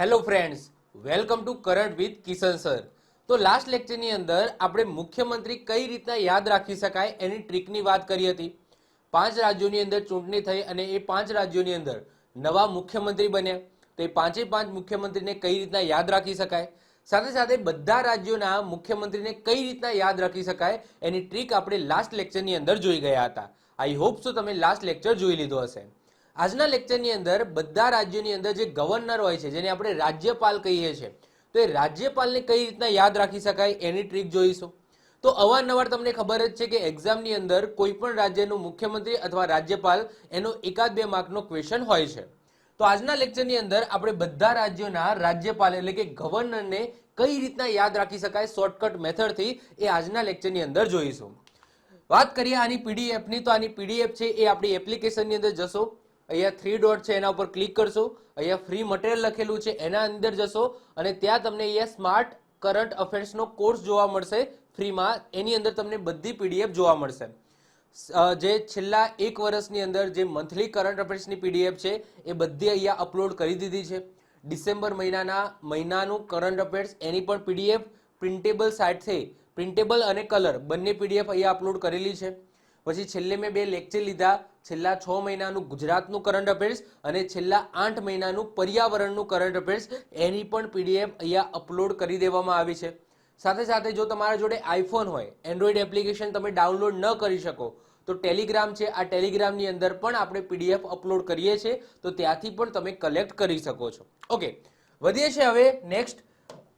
Hello friends, welcome to current with Kishan sir. તો last લેક્ચરની અંદર આપણે મુખ્યમંત્રી કઈ રીતના યાદ રાખી શકાય એની ટ્રીકની વાત કરી હતી. 5 રાજ્યોની અંદર ચૂંટણી થઈ અને એ 5 રાજ્યોની અંદર નવા મુખ્યમંત્રી બન્યા. તો એ 5 મુખ્યમંત્રીને કઈ રીતના યાદ રાખી શકાય, સાથે સાથે બધા રાજ્યોના મુખ્યમંત્રીને કઈ રીતના યાદ રાખી શકાય એની ટ્રીક આપણે લાસ્ટ લેક્ચરની અંદર જોઈ ગયા હતા. આઈ હોપ સો તમે લાસ્ટ લેક્ચર જોઈ લીધો હશે. આજના લેક્ચરની અંદર બધા રાજ્યોની અંદર જે ગવર્નર હોય છે, જેને આપણે રાજ્યપાલ કહીએ છીએ, તો એ રાજ્યપાલને કઈ રીતના યાદ રાખી શકાય એની ટ્રીક જોઈશું. તો અવારનવાર તમને ખબર જ છે કે એક્ઝામની અંદર કોઈ પણ રાજ્યનું મુખ્યમંત્રી અથવા રાજ્યપાલ એનો 1-2 માર્કનો ક્વેશ્ચન હોય છે. તો આજના લેક્ચરની અંદર આપણે બધા રાજ્યોના રાજ્યપાલ એટલે કે ગવર્નરને કઈ રીતના યાદ રાખી શકાય શોર્ટકટ મેથડથી એ આજના લેક્ચરની અંદર જોઈશું. વાત કરીએ આની પીડીએફની, તો આની પીડીએફ છે એ આપણી એપ્લિકેશનની અંદર જશો. અહીંયા 3 ડોટ છે એના ઉપર ક્લિક કરશો. અહીંયા ફ્રી મટીરિયલ લખેલું છે એના અંદર જશો અને ત્યાં તમને અહીંયા સ્માર્ટ કરંટ અફેર્સનો કોર્સ જોવા મળશે ફ્રીમાં. એની અંદર તમને બધી પીડીએફ જોવા મળશે. જે છેલ્લા 1 વર્ષની અંદર જે મંથલી કરંટ અફેર્સની પીડીએફ છે એ બધી અહીંયા અપલોડ કરી દીધી છે. ડિસેમ્બર મહિનાનું કરંટ અફેર્સ એની પણ પીડીએફ પ્રિન્ટેબલ સાઇટથી, પ્રિન્ટેબલ અને કલર બંને પીડીએફ અહીંયા અપલોડ કરેલી છે. પછી છેલ્લે મેં 2 લેક્ચર લીધા, છેલ્લા 6 મહિનાનું ગુજરાતનું કરંટ અફેર્સ અને છેલ્લા 8 મહિનાનું પર્યાવરણનું કરંટ અફેર્સ, એની પણ પીડીએફ અહીંયા અપલોડ કરી દેવામાં આવી છે. સાથે સાથે જો તમારા જોડે આઈફોન હોય, એન્ડ્રોઈડ એપ્લિકેશન તમે ડાઉનલોડ ન કરી શકો તો ટેલિગ્રામ છે, આ ટેલિગ્રામની અંદર પણ આપણે પીડીએફ અપલોડ કરીએ છીએ, તો ત્યાંથી પણ તમે કલેક્ટ કરી શકો છો. ઓકે, વધીએ છીએ હવે નેક્સ્ટ.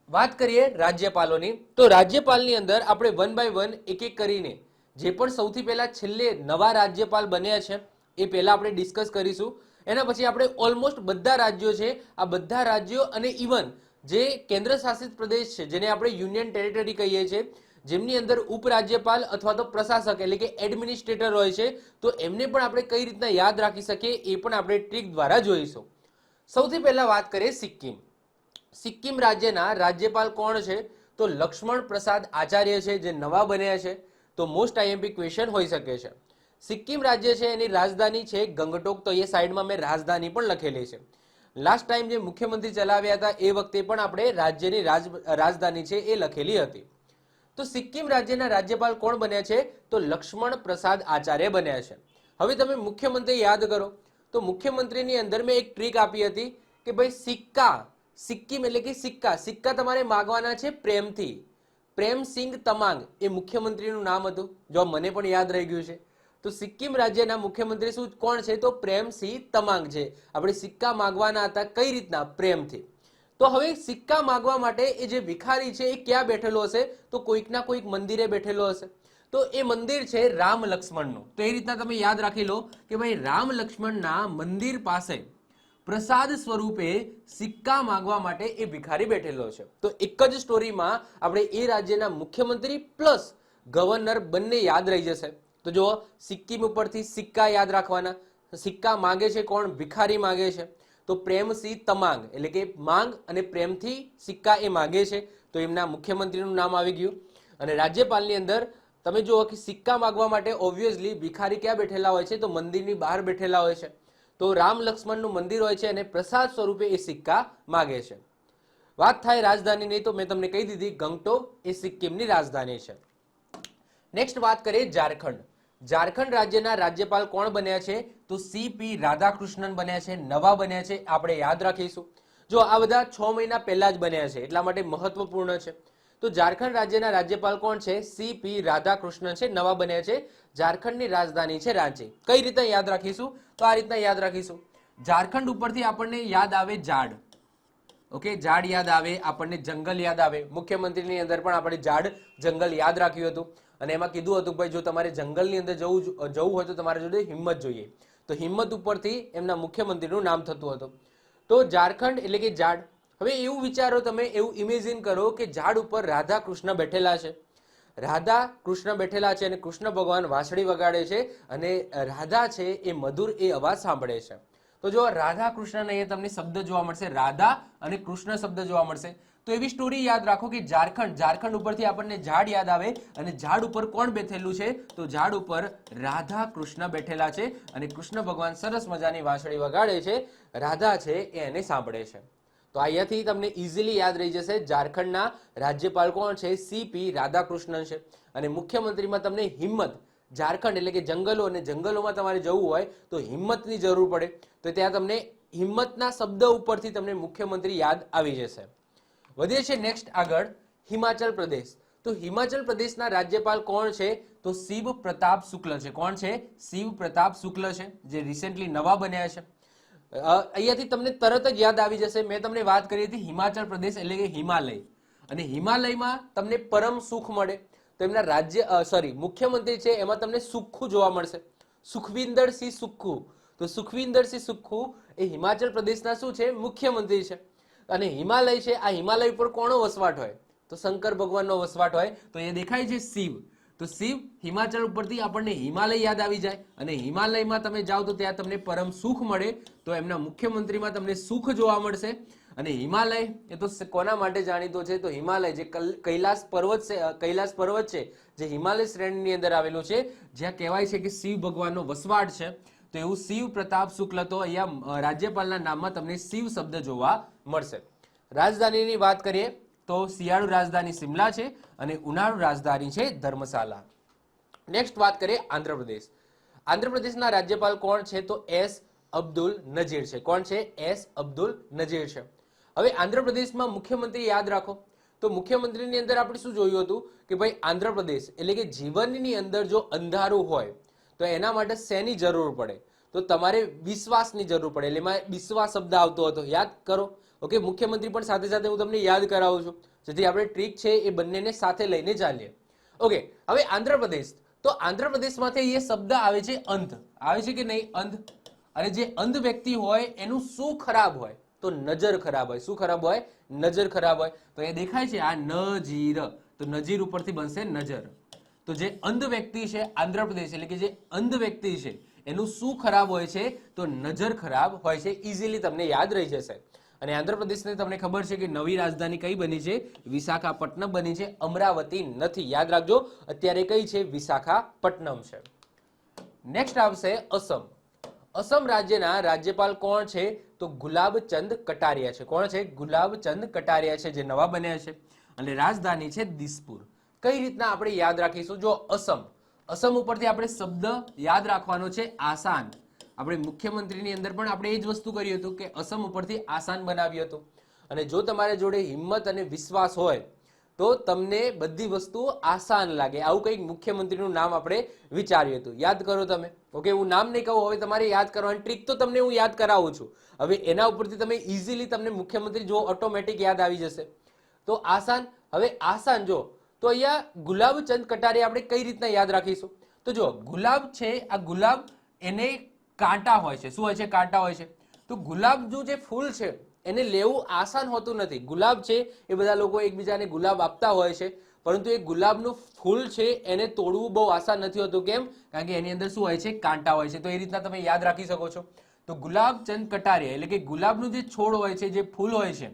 વાત કરીએ રાજ્યપાલોની. તો રાજ્યપાલની અંદર આપણે 1 બાય 1 એક એક કરીને જે પણ સૌથી પહેલા છેલ્લે નવા રાજ્યપાલ બન્યા છે એ પહેલા આપણે ડિસ્કસ કરીશું. એના પછી આપણે ઓલમોસ્ટ બધા રાજ્યો છે, આ બધા રાજ્યો અને ઇવન જે કેન્દ્ર શાસિત પ્રદેશ છે, જેને આપણે યુનિયન ટેરિટરી કહીએ છીએ, જેમની અંદર ઉપરાજ્યપાલ અથવા તો પ્રશાસક એટલે કે એડમિનિસ્ટ્રેટર હોય છે, તો એમને પણ આપણે કઈ રીતના યાદ રાખી શકીએ એ પણ આપણે ટ્રીક દ્વારા જોઈશું. સૌથી પહેલા વાત કરીએ સિક્કિમ. સિક્કિમ રાજ્યના રાજ્યપાલ કોણ છે? તો લક્ષ્મણ પ્રસાદ આચાર્ય છે, જે નવા બન્યા છે. તો મોસ્ટ આઈએમપી ક્વેશ્ચન હોઈ શકે છે. સિક્કિમ રાજ્ય છે એની રાજધાની છે ગંગટોક. તો એ સાઈડમાં મેં રાજધાની પણ લખેલી છે. લાસ્ટ ટાઈમ જે મુખ્યમંત્રી ચલાવ્યા હતા એ વખતે પણ આપણે રાજ્યની રાજધાની છે એ લખેલી હતી. તો સિક્કિમ રાજ્યના રાજ્યપાલ કોણ બન્યા છે? તો લક્ષ્મણ પ્રસાદ આચાર્ય બન્યા છે. હવે તમે મુખ્યમંત્રી યાદ કરો તો મુખ્યમંત્રીની અંદર મેં એક ટ્રીક આપી હતી કે ભાઈ સિક્કા, સિક્કિમ એટલે કે સિક્કા, સિક્કા તમારે માગવાના છે પ્રેમથી. પ્રેમસિંહ તમાંગ એ મુખ્યમંત્રીનું નામ હતું, જો મને પણ યાદ રહી ગયું છે. તો સિક્કિમ રાજ્યના મુખ્યમંત્રી શું કોણ છે? તો પ્રેમસિંહ તમાંગ છે. આપણે સિક્કા માગવાના હતા કઈ રીતના? પ્રેમથી. તો હવે સિક્કા માગવા માટે એ જે ભિખારી છે એ ક્યાં બેઠેલો હશે? તો કોઈકના કોઈક મંદિરે બેઠેલો હશે. તો એ મંદિર છે રામ લક્ષ્મણનું. તો એ રીતના તમે યાદ રાખી લો કે ભાઈ રામ લક્ષ્મણના મંદિર પાસે પ્રસાદ સ્વરૂપે સિક્કા માંગવા માટે એ ભિખારી બેઠેલો છે. તો એક જ સ્ટોરીમાં આપણે એ રાજ્યના મુખ્યમંત્રી પ્લસ ગવર્નર બંને યાદ રહી જશે. તો જો સિક્કિમ ઉપરથી સિક્કા યાદ રાખવાના. સિક્કા માંગે છે કોણ? ભિખારી માંગે છે. તો પ્રેમસિંહ તમાંગ એટલે કે માંગ અને પ્રેમથી સિક્કા એ માંગે છે, તો એમના મુખ્યમંત્રીનું નામ આવી ગયું. અને રાજ્યપાલની અંદર તમે જુઓ કે સિક્કા માંગવા માટે ઓબ્વિયસલી ભિખારી ક્યાં બેઠેલા હોય છે? તો મંદિરની બહાર બેઠેલા હોય છે. તો રામ લક્ષ્મણનું મંદિર હોય છે અને પ્રસાદ સ્વરૂપે એ સિક્કા માગે છે. વાત થાય રાજધાનીની, તો મેં તમને કહી દીધી ગંગટોક એ સિક્કિમની રાજધાની છે. નેક્સ્ટ વાત કરીએ ઝારખંડ. ઝારખંડ રાજ્યના રાજ્યપાલ કોણ બન્યા છે? તો સીપી રાધાકૃષ્ણન બન્યા છે, નવા બન્યા છે. આપણે યાદ રાખીશું. જો આ બધા 6 મહિના પહેલા જ બન્યા છે, એટલા માટે મહત્વપૂર્ણ છે. તો ઝારખંડ રાજ્યના રાજ્યપાલ કોણ છે? સીપી રાધાકૃષ્ણન છે, નવા બન્યા છે. ઝારખંડની રાજધાની છે રાંચી. કઈ રીતે યાદ રાખીશું? તો આ રીતના યાદ રાખીશું. ઝારખંડ ઉપરથી આપણને યાદ આવે ઝાડ. ઓકે, ઝાડ યાદ આવે, આપણને જંગલ યાદ આવે. મુખ્યમંત્રીની અંદર પણ આપણે ઝાડ જંગલ યાદ રાખ્યું હતું અને એમાં કીધું હતું ભાઈ જો તમારે જંગલની અંદર જવું હોય તો તમારે જોડે હિંમત જોઈએ. તો હિંમત ઉપરથી એમના મુખ્યમંત્રીનું નામ થતું હતું. તો ઝારખંડ એટલે કે ઝાડ. હવે એવું વિચારો તમે, એવું ઇમેજિન કરો કે ઝાડ ઉપર રાધા કૃષ્ણ બેઠેલા છે. રાધા કૃષ્ણ બેઠેલા છે અને કૃષ્ણ ભગવાન વાંસળી વગાડે છે અને રાધા છે એ મધુર એ અવાજ સાંભળે છે. તો જો રાધા કૃષ્ણ અહીંયા તમને શબ્દ જોવા મળશે, રાધા અને કૃષ્ણ શબ્દ જોવા મળશે. તો એવી સ્ટોરી યાદ રાખો કે ઝારખંડ ઉપરથી આપણને ઝાડ યાદ આવે અને ઝાડ ઉપર કોણ બેઠેલું છે? તો ઝાડ ઉપર રાધા કૃષ્ણ બેઠેલા છે અને કૃષ્ણ ભગવાન સરસ મજાની વાંસળી વગાડે છે. રાધા છે એ એને સાંભળે છે. તો અહીંયાથી તમને ઇઝીલી યાદ રહી જશે. ઝારખંડના રાજ્યપાલ કોણ છે? CP રાધાકૃષ્ણન છે. અને મુખ્યમંત્રીમાં તમને હિંમત, ઝારખંડ એટલે કે જંગલો, અને જંગલોમાં તમારે જવું હોય તો હિંમતની જરૂર પડે, તો ત્યાં તમને હિંમતના શબ્દ ઉપરથી તમને મુખ્યમંત્રી યાદ આવી જશે. વધીએ છે નેક્સ્ટ આગળ, હિમાચલ પ્રદેશ. તો હિમાચલ પ્રદેશના રાજ્યપાલ કોણ છે? તો શિવ પ્રતાપ શુક્લ છે. કોણ છે? શિવ પ્રતાપ શુક્લ છે, જે રિસેન્ટલી નવા બન્યા છે. અહીંયાથી તમને તરત જ યાદ આવી જશે, મેં તમને વાત કરી હતી હિમાચલ પ્રદેશ એટલે કે હિમાલય, અને હિમાલયમાં તમને પરમ સુખ મળે. તો એમના મુખ્યમંત્રી છે એમાં તમને સુખ્ખુ જોવા મળશે, સુખવિંદરસિંહ સુખ્ખુ. તો સુખવિંદરસિંહ સુખ્ખુ એ હિમાચલ પ્રદેશના શું છે? મુખ્યમંત્રી છે. અને હિમાલય છે, આ હિમાલય પર કોનો વસવાટ હોય? તો શંકર ભગવાનનો વસવાટ હોય. તો એ દેખાય છે શિવ, તો શિવ હિમાચલ ઉપરથી આપણને હિમાલય યાદ આવી જાય, અને હિમાલયમાં તમે જાઓ તો ત્યાં તમને પરમ સુખ મળે. તો એમના મુખ્યમંત્રીમાં તમને સુખ જોવા મળશે. અને હિમાલય એ તો કોના માટે જાણીતો છે? તો હિમાલય જે કૈલાસ પર્વત છે, જે હિમાલય શ્રેણીની અંદર આવેલું છે, જ્યાં કહેવાય છે કે શિવ ભગવાનનો વસવાટ છે. તો એવું શિવ પ્રતાપ શુક્લ, તો અહીંયા રાજ્યપાલના નામમાં તમને શિવ શબ્દ જોવા મળશે. રાજધાનીની વાત કરીએ તો શિયાળુ રાજધાની શિમલા છે અને ઉનાળુ રાજધાની છે ધર્મશાલા. નેક્સ્ટ વાત કરીએ આંધ્રપ્રદેશ. આંધ્રપ્રદેશના રાજ્યપાલ કોણ છે? તો S. અબ્દુલ નજીર છે. કોણ છે? S. અબ્દુલ નજીર છે. હવે આંધ્રપ્રદેશમાં મુખ્યમંત્રી યાદ રાખો. તો મુખ્યમંત્રીની અંદર આપણે શું જોયું હતું કે ભાઈ આંધ્રપ્રદેશ એટલે કે જીવનની અંદર જો અંધારું હોય તો એના માટે શેની જરૂર પડે? તો તમારે વિશ્વાસની જરૂર પડે. એટલે એમાં વિશ્વાસ શબ્દ આવતો હતો, યાદ કરો. ઓકે, મુખ્યમંત્રી પણ સાથે સાથે હું તમને યાદ કરાવું છું, જેથી આપણે ટ્રીક છે એ બંનેને સાથે લઈને ચાલીએ. ઓકે, હવે આંધ્રપ્રદેશ, તો આંધ્રપ્રદેશમાંથી એ શબ્દ આવે છે અંધ. આવે છે કે નહીં? અંધ. અને જે અંધ વ્યક્તિ હોય એનું શું ખરાબ હોય? તો નજર ખરાબ હોય. શું ખરાબ હોય? નજર ખરાબ હોય. તો એ દેખાય છે આ નજીર, તો નજીર ઉપરથી બનશે નજર. તો જે અંધ વ્યક્તિ છે આંધ્રપ્રદેશ એટલે કે જે અંધ વ્યક્તિ છે એનું શું ખરાબ હોય છે? તો નજર ખરાબ હોય છે. ઇઝીલી તમને યાદ રહી જશે. અને આંધ્રપ્રદેશને તમને ખબર છે કે નવી રાજધાની કઈ બની છે? વિશાખાપટ્ટનમ બની છે, અમરાવતી નથી. યાદ રાખજો, અત્યારે કઈ છે? વિશાખાપટ્ટનમ છે. નેક્સ્ટ આવશે અસમ. અસમ રાજ્યના રાજ્યપાલ કોણ છે? તો ગુલાબચંદ કટારિયા છે. કોણ છે? ગુલાબચંદ કટારિયા છે, જે નવા બન્યા છે. અને રાજધાની છે દિસપુર. કઈ રીતના આપણે યાદ રાખીશું? જો અસમ, અસમ ઉપરથી આપણે શબ્દ યાદ રાખવાનો છે આસાન. આપણે મુખ્યમંત્રીની અંદર પણ આપણે એ જ વસ્તુ કર્યું હતું કે અસમ ઉપરથી આસાન બનાવ્યું હતું. અને જો તમારી જોડે હિંમત અને વિશ્વાસ હોય તો તમને બધી વસ્તુ આસાન લાગે. આવું કંઈક મુખ્યમંત્રીનું નામ આપણે વિચાર્યું હતું. યાદ કરો તમે. ઓકે, હું નામ નહીં કહું, હવે તમારે યાદ કરવાની ટ્રીક તો તમને હું યાદ કરાવું છું. હવે એના ઉપરથી તમે ઇઝીલી તમને મુખ્યમંત્રી જો ઓટોમેટિક યાદ આવી જશે. તો આસાન. હવે આસાન જો, તો અહીંયા ગુલાબચંદ કટારિયા આપણે કઈ રીતના યાદ રાખીશું? તો જો ગુલાબ છે, આ ગુલાબ એને કાંટા હોય છે. શું હોય છે? કાંટા હોય છે. તો ગુલાબનું જે ફૂલ છે એને લેવું આસાન હોતું નથી. ગુલાબ છે એ બધા લોકો એકબીજાને ગુલાબ આપતા હોય છે, પરંતુ એ ગુલાબનું ફૂલ છે એને તોડવું બહુ આસાન નથી હોતું. કેમ? કારણ કે એની અંદર શું હોય છે? કાંટા હોય છે. તો એ રીતના તમે યાદ રાખી શકો છો. તો ગુલાબચંદ કટારિયા એટલે કે ગુલાબનું જે છોડ હોય છે, જે ફૂલ હોય છે,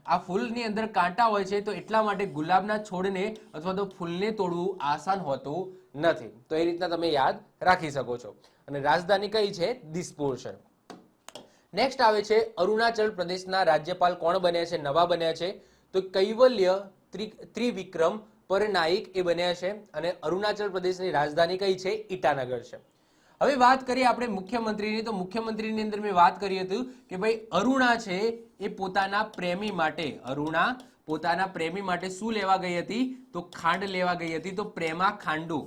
આ ફૂલની અંદર કાંટા હોય છે, તો એટલા માટે ગુલાબના છોડને અથવા તો ફૂલને તોડવું આસાન હોતું નથી. તો એ રીતના તમે યાદ રાખી શકો છો. અને રાજધાની કઈ છે? દિસપુર છે. નેક્સ્ટ આવે છે અરુણાચલ પ્રદેશના રાજ્યપાલ કોણ બન્યા છે? નવા બન્યા છે. તો કૈવલ્ય ત્રિવિક્રમ પરનાઈક એ બન્યા છે. અને અરુણાચલ પ્રદેશની રાજધાની કઈ છે? ઈટાનગર છે. હવે વાત કરીએ આપણે મુખ્યમંત્રીની. તો મુખ્યમંત્રીની અંદર મેં વાત કરી હતી કે ભાઈ અરુણા છે એ પોતાના પ્રેમી માટે, અરુણા પોતાના પ્રેમી માટે શું લેવા ગઈ હતી? તો ખાંડ લેવા ગઈ હતી. તો પ્રેમા ખાંડુ,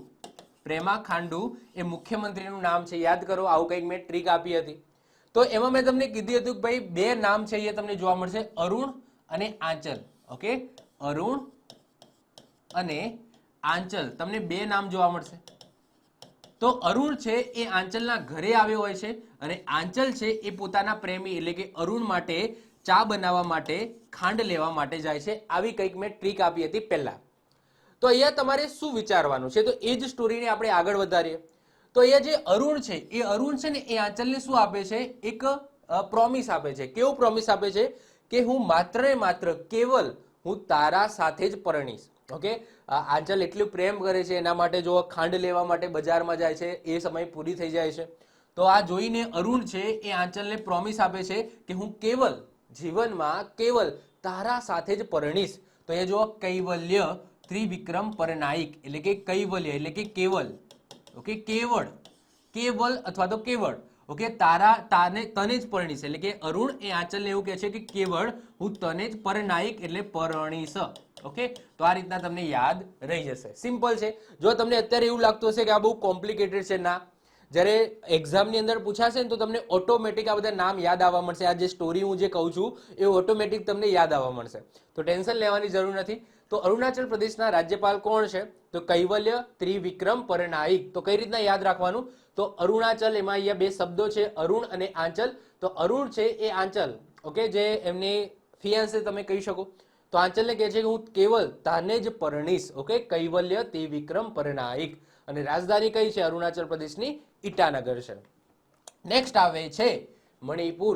પ્રેમા ખાંડુ એ મુખ્યમંત્રીનું નામ છે. યાદ કરો, આવું કંઈક મેં ટ્રીક આપી હતી. તો એમાં મેં તમને કીધું હતું કે ભાઈ બે નામ છે એ તમને જોવા મળશે, અરુણ અને આંચલ. ઓકે, અરુણ અને આંચલ, તમને બે નામ જોવા મળશે. તો અરુણ છે એ આંચલના ઘરે આવ્યો હોય છે, અને આંચલ છે એ પોતાના પ્રેમી એટલે કે અરુણ માટે ચા બનાવવા માટે ખાંડ લેવા માટે જાય છે. આવી કંઈક મેં ટ્રીક આપી હતી પહેલા. તો અહીંયા તમારે શું વિચારવાનું છે? તો એ જ સ્ટોરીને આપણે આગળ વધારીએ. તો અહીંયા જે અરુણ છે એ અરુણ છે ને એ આંચલને શું આપે છે? એક પ્રોમિસ આપે છે. કેવું પ્રોમિસ આપે છે? કે હું માત્ર ને માત્ર કેવલ હું તારા સાથે જ પરણીશ. ઓકે, આંચલ એટલું પ્રેમ કરે છે એના માટે જો ખાંડ લેવા માટે બજારમાં જાય છે, એ સમય પૂરી થઈ જાય છે. તો આ જોઈને અરુણ છે એ આંચલને પ્રોમિસ આપે છે કે હું કેવલ જીવનમાં કેવલ તારા સાથે જ પરણીશ. તો અહીંયા જુઓ કૈવલ્ય ત્રિવિક્રમ પરનાઈક એટલે કે કૈવલ્ય એટલે કે કેવલ. ઓકે, કેવળ, કેવલ અથવા તો કેવળ. ઓકે, તને જ પરણીશ એટલે કે અરુણ એ આંચલને એવું કહે છે કે કેવળ હું તને જ પરનાઈક એટલે પરણીશ. ઓકે, તો આ રીતના તમને યાદ રહી જશે. સિમ્પલ છે. જો તમને અત્યારે એવું લાગતું હશે કે આ બહુ કોમ્પ્લિકેટેડ છે, ના, જ્યારે એક્ઝામની અંદર પૂછાશે ને તો તમને ઓટોમેટિક આ બધા નામ યાદ આવવા મળશે. આ જે સ્ટોરી હું જે કહું છું એ ઓટોમેટિક તમને યાદ આવવા મળશે, તો ટેન્શન લેવાની જરૂર નથી. તો અરુણાચલ પ્રદેશના રાજ્યપાલ કોણ છે? તો કૈવલ્ય ત્રિવિક્રમ પરનાઈક. તો કઈ રીતના યાદ રાખવાનું? તો અરુણાચલ, એમાં અહીંયા બે શબ્દો છે, અરુણ અને આંચલ. તો અરુણ છે એ આંચલ, ઓકે, જે એમની ફિયાન્સે તમે કહી શકો. તો આંચલને કહે છે કે હું કેવલ તાને જ પરણીશ. ઓકે, કૈવલ્ય ત્રિવિક્રમ પરનાઈક. અને રાજધાની કઈ છે અરુણાચલ પ્રદેશની? ઈટાનગર છે. નેક્સ્ટ આવે છે મણિપુર.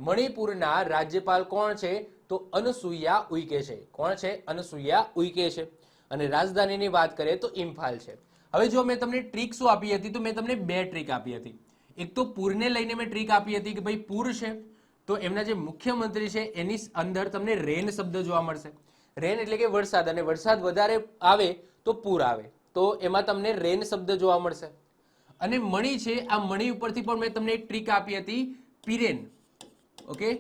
મણિપુરના રાજ્યપાલ કોણ છે? તો અનસુયા ઉઈકે છે. કોણ છે? અનસુયા ઉઈકે છે. અને રાજધાનીની વાત કરીએ તો ઇમ્ફાલ છે. હવે જો મેં તમને ટ્રીક શું આપી હતી? તો મેં તમને બે ટ્રીક આપી હતી. એક તો પૂરને લઈને મેં ટ્રીક આપી હતી કે ભાઈ પૂર છે તો એમના જે મુખ્યમંત્રી છે એની અંદર તમને રેન શબ્દ જોવા મળશે. રેન એટલે કે વરસાદ, અને વરસાદ વધારે આવે તો પૂર આવે, તો એમાં તમને રેન શબ્દ જોવા મળશે. અને મણી છે, આ મણી ઉપરથી પણ મેં તમને એક ટ્રીક આપી હતી, પીરેન. ઓકે,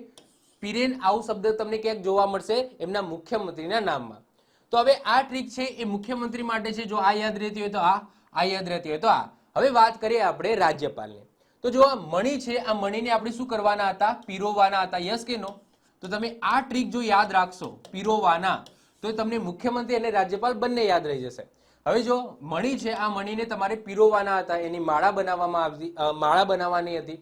પીરેન આવું શબ્દ તમને ક્યાંક જોવા મળશે એમના મુખ્યમંત્રીના નામમાં. તો હવે આ ટ્રીક છે એ મુખ્યમંત્રી માટે છે. જો આ યાદ રહેતી હોય તો આ યાદ રહેતી હોય તો આ. હવે વાત કરીએ આપણે રાજ્યપાલની. તો જો આ મણી છે, આ મણીને આપણે શું કરવાના હતા? પીરોવાના હતા. યસ કે નો? તો તમે આ ટ્રીક જો યાદ રાખશો, પીરોવાના, તો તમને મુખ્યમંત્રી અને રાજ્યપાલ બંને યાદ રહી જશે. હવે જો મણી છે, આ મણીને તમારે પીરોવાના હતા, એની માળા બનાવવાની હતી.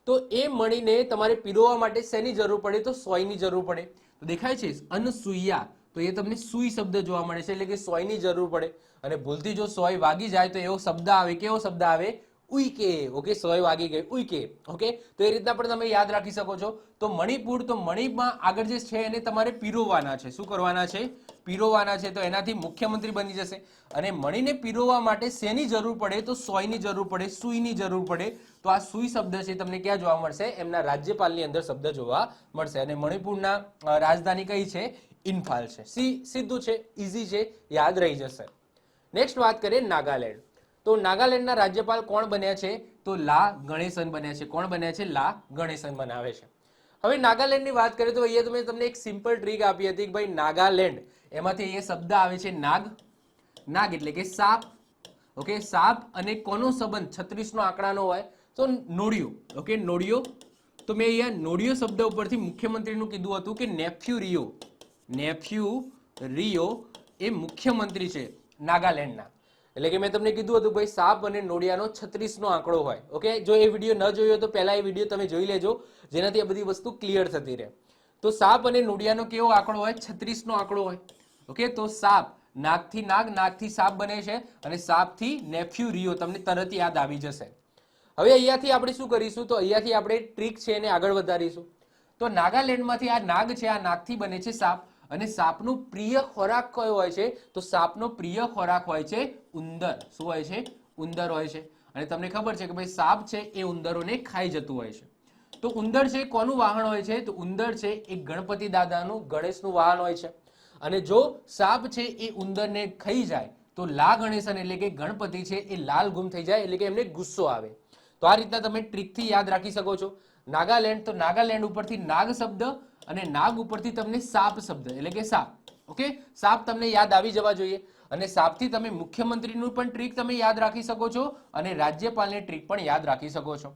તો એ મણીને તમારે પીરોવા માટે શેની જરૂર પડે? તો સોયની જરૂર પડે. તો દેખાય છે અનસુયા, તો એ તમને સુઈ શબ્દ જોવા મળે છે, એટલે કે સોયની જરૂર પડે. અને ભૂલથી જો સોય વાગી જાય તો એવો શબ્દ આવે. કેવો શબ્દ આવે? ઉઈકે. ઓકે, સોય વાગી ગઈ, ઉઈકે. ઓકે, તો એ રીતના પણ તમે યાદ રાખી શકો છો. તો મણિપુર, તો મણિમાં આગળ જે છે એને તમારે પીરોવાના છે. શું કરવાના છે? પીરોવાના છે. તો એનાથી મુખ્યમંત્રી બની જશે. અને મણીને પીરોવા માટે શેની જરૂર પડે? તો સોયની જરૂર પડે, સુઈની જરૂર પડે. તો આ સુઈ શબ્દ છે તમને ક્યાં જોવા મળશે? એમના રાજ્યપાલની અંદર શબ્દ જોવા મળશે. અને મણિપુરના રાજધાની કઈ છે? ઇમ્ફાલ છે. સીધું છે, ઈઝી છે, યાદ રહી જશે. નેક્સ્ટ વાત કરીએ નાગાલેન્ડ. તો નાગાલેન્ડના રાજ્યપાલ કોણ બન્યા છે? તો લા ગણેશન બન્યા છે. કોણ બન્યા છે? લા ગણેશન બનાવે છે. હવે નાગાલેન્ડની વાત કરીએ તો અહીંયા મેં તમને એક સિમ્પલ ટ્રીક આપી હતી કે ભાઈ નાગાલેન્ડ, એમાંથી એ શબ્દ આવે છે નાગ. નાગ એટલે કે સાપ. ઓકે, સાપ અને કોનો સંબંધ 36 નો આંકડાનો હોય? તો નોડિયો. ઓકે, નોડિયો. તો મેં અહીંયા નોડિયો શબ્દ ઉપરથી મુખ્યમંત્રીનું કીધું હતું કે નેફ્યુ રિયો. નેફ્યુ રિયો એ મુખ્યમંત્રી છે નાગાલેન્ડના. એટલે કે મેં તમને કીધું હતું ભાઈ સાપ અને નોડિયાનો 36 નો આંકડો હોય. ઓકે, જો એ વિડીયો ન જોયો તો પહેલા એ વિડીયો તમે જોઈ લેજો, જેનાથી આ બધી વસ્તુ ક્લિયર થતી રહે. તો સાપ અને નોડિયાનો કેવો આંકડો હોય? 36 નો આંકડો હોય. ઓકે, તો સાપ, નાગથી નાગ, નાગથી સાપ બને છે, અને સાપથી નેફ્યુ રિયો તમને તરત યાદ આવી જશે. હવે અહીંયાથી આપણે શું કરીશું? તો અહીંયાથી આપણે ટ્રીક છે એને આગળ વધારીશું. તો નાગાલેન્ડમાંથી આ નાગ છે, આ નાગથી બને છે સાપ. અને સાપનું પ્રિય ખોરાક કયો હોય છે? તો સાપનો પ્રિય ખોરાક હોય છે ઉંદર. શું હોય છે? ઉંદર હોય છે. અને તમને ખબર છે કે ભાઈ સાપ છે એ ઉંદરોને ખાઈ જતું હોય છે. તો ઉંદર છે કોનું વાહન હોય છે? તો ઉંદર છે એ ગણપતિ દાદાનું, ગણેશનું વાહન હોય છે. અને જો સાપ છે એ ઉંદરને ખાઈ જાય તો લા ગણેશન એટલે કે ગણપતિ છે એ લાલ ગુમ થઈ જાય, એટલે કે એમને ગુસ્સો આવે. તો આ રીતના તમે ટ્રીકથી યાદ રાખી શકો છો. નાગાલેન્ડ, તો નાગાલેન્ડ ઉપરથી નાગ શબ્દ અને નાગ ઉપરથી તમને સાપ શબ્દ એટલે કે સાપ. ઓકે, સાપ તમને યાદ આવી જવા જોઈએ. અને સાપથી તમે મુખ્યમંત્રીનું પણ ટ્રીક તમે યાદ રાખી શકો છો, અને રાજ્યપાલની ટ્રીક પણ યાદ રાખી શકો છો.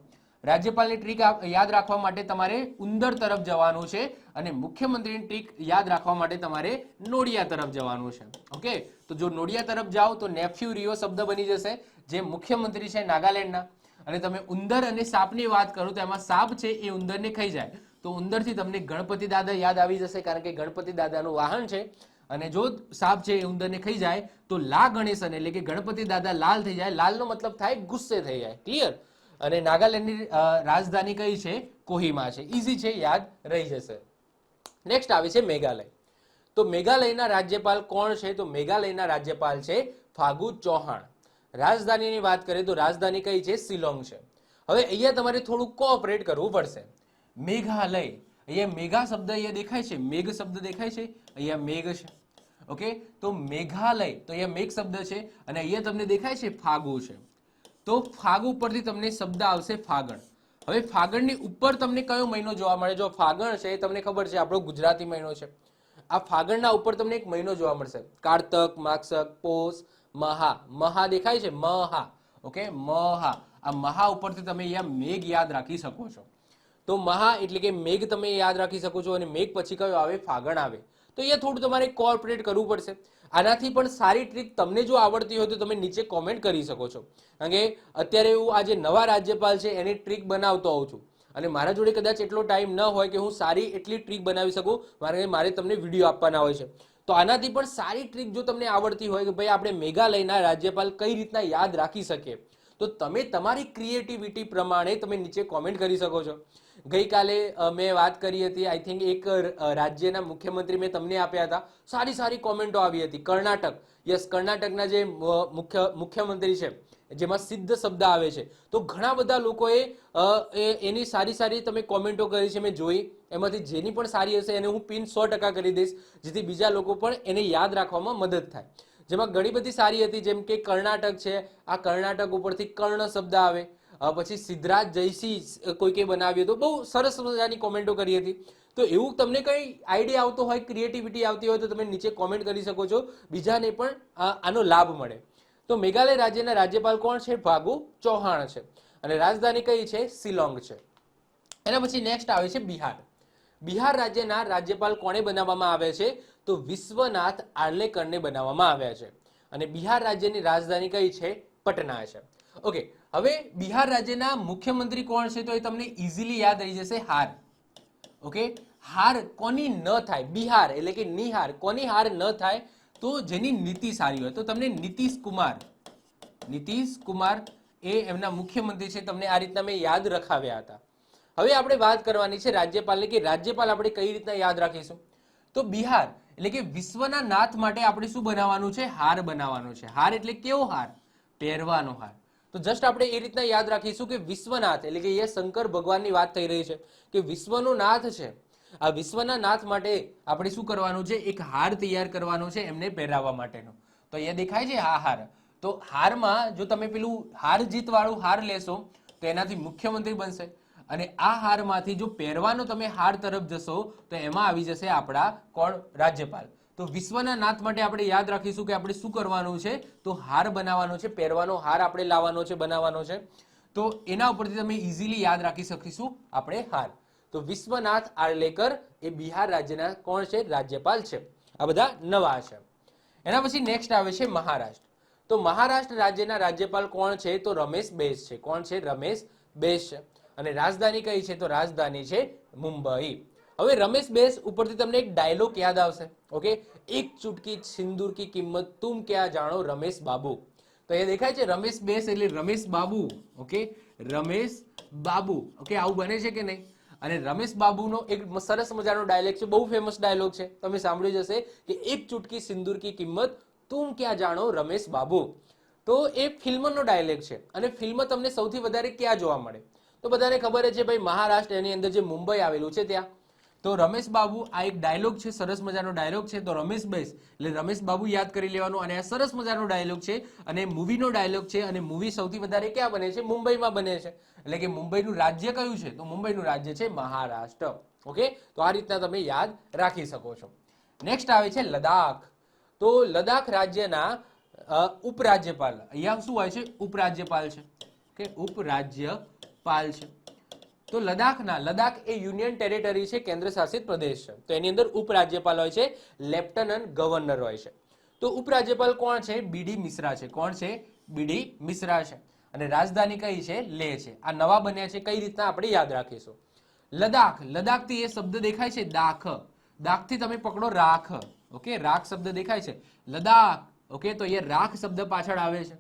રાજ્યપાલની ટ્રીક યાદ રાખવા માટે તમારે ઉંદર તરફ જવાનું છે, અને મુખ્યમંત્રીની ટ્રીક યાદ રાખવા માટે તમારે નોડિયા તરફ જવાનું છે. ઓકે, તો જો નોડિયા તરફ જાઓ તો નેફ્યુ રિયો શબ્દ બની જશે, જે મુખ્યમંત્રી છે નાગાલેન્ડના. અને તમે ઉંદર અને સાપની વાત કરો તો એમાં સાપ છે એ ઉંદરને ખાઈ જાય, તો ઉંદરથી તમને ગણપતિ દાદા યાદ આવી જશે, કારણ કે ગણપતિ દાદાનું વાહન છે. અને જો સાપ છે એ ઉંદરને ખાઈ જાય તો લા ગણેશન એટલે કે ગણપતિ દાદા લાલ થઈ જાય. લાલનો મતલબ થાય ગુસ્સે થઈ જાય. ક્લિયર? અને નાગાલેન્ડની રાજધાની કઈ છે? કોહિમા છે. ઈઝી છે, યાદ રહી જશે. નેક્સ્ટ આવે છે મેઘાલય. તો મેઘાલયના રાજ્યપાલ કોણ છે? તો મેઘાલયના રાજ્યપાલ છે ફાગુ ચૌહાણ. રાજધાનીની વાત કરીએ તો રાજધાની કઈ છે? શિલોંગ છે. હવે અહીંયા તમારે થોડું કોઓપરેટ કરવું પડશે. મેઘાલય, અહીંયા મેઘા શબ્દ અહીંયા દેખાય છે, મેઘ શબ્દ દેખાય છે, અહીંયા મેઘ છે. ઓકે, તો મેઘાલય, તો અહીંયા મેઘ શબ્દ છે અને અહીંયા તમને દેખાય છે ફાગુ છે. તો ફાગુ પરથી તમને શબ્દ આવશે ફાગણ. હવે ફાગણની ઉપર તમને કયો મહિનો જોવા મળે? જો ફાગણ છે એ તમને ખબર છે આપણો ગુજરાતી મહિનો છે. આ ફાગણના ઉપર તમને એક મહિનો જોવા મળશે, કારતક, માક્ષક, પોષ, મહા. મહા દેખાય છે, મહા. ઓકે, મહા. આ મહા ઉપરથી તમે અહીંયા મેઘ યાદ રાખી શકો છો. તો મહા એટલે કે મેઘ તમે યાદ રાખી શકો છો અને મેઘ પછી કયો આવે? ફાગણ આવે. તો અહીંયા થોડું તમારે કોર્પોરેટ કરવું પડશે. આનાથી પણ સારી ટ્રીક તમને જો આવડતી હોય તો તમે નીચે કોમેન્ટ કરી શકો છો. કારણ કે અત્યારે હું આ જે નવા રાજ્યપાલ છે એની ટ્રીક બનાવતો હોઉં છું અને મારા જોડે કદાચ એટલો ટાઈમ ન હોય કે હું સારી એટલી ટ્રીક બનાવી શકું, મારે તમને વિડીયો આપવાના હોય છે. તો આનાથી પણ સારી ટ્રીક જો તમને આવડતી હોય કે ભાઈ આપણે મેઘાલયના રાજ્યપાલ કઈ રીતના યાદ રાખી શકીએ, તો તમે તમારી ક્રિએટિવિટી પ્રમાણે તમે નીચે કોમેન્ટ કરી શકો છો. ગઈકાલે મેં વાત કરી હતી, આઈ થિંક એક રાજ્યના મુખ્યમંત્રી મેં તમને આપ્યા હતા, સારી સારી કોમેન્ટો આવી હતી. કર્ણાટક, યસ, કર્ણાટકના જે મુખ્યમંત્રી છે જેમાં સિદ્ધ શબ્દ આવે છે, તો ઘણા બધા લોકોએ એની સારી સારી તમે કોમેન્ટો કરી છે, મેં જોઈ. એમાંથી જેની પણ સારી હશે એને હું પિન 100% કરી દઈશ, જેથી બીજા લોકો પણ એને યાદ રાખવામાં મદદ થાય. જેમાં ઘણી બધી સારી હતી, જેમ કે કર્ણાટક છે, આ કર્ણાટક ઉપરથી કર્ણ શબ્દ આવે. પછી સિદ્ધરાજ જયસિંહ કોઈકે બનાવ્યું હતું, બહુ સરસ મજાની કોમેન્ટો કરી હતી. તો એવું તમને કઈ આઈડિયા આવતો હોય, ક્રિએટિવિટી આવતી હોય તો તમે નીચે કોમેન્ટ કરી શકો છો, બીજાને પણ આનો લાભ મળે. તો મેઘાલય રાજ્યના રાજ્યપાલ કોણ છે? ફાગુ ચૌહાણ છે અને રાજધાની કઈ છે? શિલોંગ છે. એના પછી નેક્સ્ટ આવે છે બિહાર. બિહાર રાજ્યના રાજ્યપાલ કોણે બનાવવામાં આવે છે? તો વિશ્વનાથ આર્લેકરને બનાવવામાં આવ્યા છે અને બિહાર રાજ્યની રાજધાની કઈ છે? પટના છે. ઓકે, હવે બિહાર રાજ્યના મુખ્યમંત્રી કોણ છે? તો એ તમને ઇઝીલી યાદ રહી જશે, હાર. ઓકે, હાર કોની ન થાય? બિહાર એટલે કે નિહાર, કોની હાર ન થાય? તો જેની નીતિ સારી હોય. તો તમને નીતિશ કુમાર એ એમના મુખ્યમંત્રી છે, તમને આ રીતના મેં યાદ રખાવ્યા હતા. હવે આપણે વાત કરવાની છે રાજ્યપાલની, કે રાજ્યપાલ આપણે કઈ રીતના યાદ રાખીશું. તો બિહાર એટલે કે વિશ્વના નાથ માટે આપણે શું બનાવવાનું છે? હાર બનાવવાનો છે. હાર એટલે કેવો હાર? પહેરવાનો હાર. તો જસ્ટ આપણે એ રીતના યાદ રાખીશું કે વિશ્વનાથ એટલે કે એ શંકર ભગવાનની વાત થઈ રહી છે કે વિશ્વનો નાથ છે. આ વિશ્વના નાથ માટે આપણે શું કરવાનું છે? એક હાર તૈયાર કરવાનો છે એમને પહેરાવવા માટેનો. તો અહીંયા દેખાય છે આ હાર. તો હારમાં જો તમે પેલું હાર જીત વાળું હાર લેશો તો એનાથી મુખ્યમંત્રી બનશે અને આ હારમાંથી જો પહેરવાનો તમે હાર તરફ જશો તો એમાં આવી જશે આપણા કોણ? રાજ્યપાલ. તો વિશ્વના નાથ માટે આપણે યાદ રાખીશું કે આપણે શું કરવાનું છે? તો હાર બનાવવાનો છે, પહેરવાનો હાર આપણે લાવવાનો છે, બનાવવાનો છે. તો એના ઉપરથી તમે ઇઝીલી યાદ રાખી શકીશું આપણે હાર. તો વિશ્વનાથ આર્લેકર એ બિહાર રાજ્યના કોણ છે? રાજ્યપાલ છે. આ બધા નવા છે. એના પછી નેક્સ્ટ આવે છે મહારાષ્ટ્ર. તો મહારાષ્ટ્ર રાજ્યના રાજ્યપાલ કોણ છે? તો રમેશ બૈસ છે. કોણ છે? રમેશ બૈસ છે અને રાજધાની કઈ છે? તો રાજધાની છે મુંબઈ. હવે રમેશ બૈસ ઉપરથી તમને એક ડાયલોગ યાદ આવશે. ઓકે, એક ચુટકી સિંદૂર કી કિંમત તુમ ક્યાં જાણો રમેશ બાબુ. તો એ દેખાય છે રમેશ બૈસ એટલે રમેશ બાબુ. ઓકે, રમેશ બાબુ. ઓકે, આવું બને છે કે નહીં? અને રમેશ બાબુનો એક સરસ મજાનો ડાયલોગ છે, બહુ ફેમસ ડાયલોગ છે, તમે સાંભળ્યું જશે કે એક ચુટકી સિંદૂર કી કિંમત તુમ ક્યાં જાણો રમેશ બાબુ. તો એ ફિલ્મનો ડાયલોગ છે અને ફિલ્મ તમને સૌથી વધારે ક્યાં જોવા મળે? તો બધાને ખબર છે ભાઈ મહારાષ્ટ્ર, એની અંદર જે મુંબઈ આવેલું છે ત્યાં. તો રમેશ બાબુ આ એક ડાયલોગ છે, સરસ મજાનો ડાયલોગ છે. તો રમેશ બૈસ એટલે રમેશ બાબુ યાદ કરી લેવાનું અને આ સરસ મજાનો ડાયલોગ છે અને મૂવીનો ડાયલોગ છે અને મૂવી સૌથી વધારે ક્યાં બને છે? મુંબઈમાં બને છે. એટલે કે મુંબઈનું રાજ્ય કયું છે? તો મુંબઈનું રાજ્ય છે મહારાષ્ટ્ર. ઓકે, તો આ રીતના તમે યાદ રાખી શકો છો. નેક્સ્ટ આવે છે લદાખ. તો લદાખ રાજ્યના ઉપરાજ્યપાલ, અહીંયા શું હોય છે? ઉપરાજ્યપાલ છે. ઓકે, ઉપરાજ્યપાલ છે. તો લદાખ એ યુનિયન ટેરેટરી છે, કેન્દ્ર શાસિત પ્રદેશ છે. તો એની અંદર ઉપરાજ્યપાલ હોય છે, લેફ્ટનન્ટ ગવર્નર હોય છે. તો ઉપરાજ્યપાલ કોણ છે? બીડી મિશ્રા છે. કોણ છે? બીડી મિશ્રા છે અને રાજધાની કઈ છે? લેહ છે. આ નવા બન્યા છે, કઈ રીતના આપણે યાદ રાખીશું? લદાખથી એ શબ્દ દેખાય છે દાખ. દાખથી તમે પકડો રાખ. ઓકે, રાખ શબ્દ દેખાય છે, લદાખ. ઓકે, તો એ રાખ શબ્દ પાછળ આવે છે.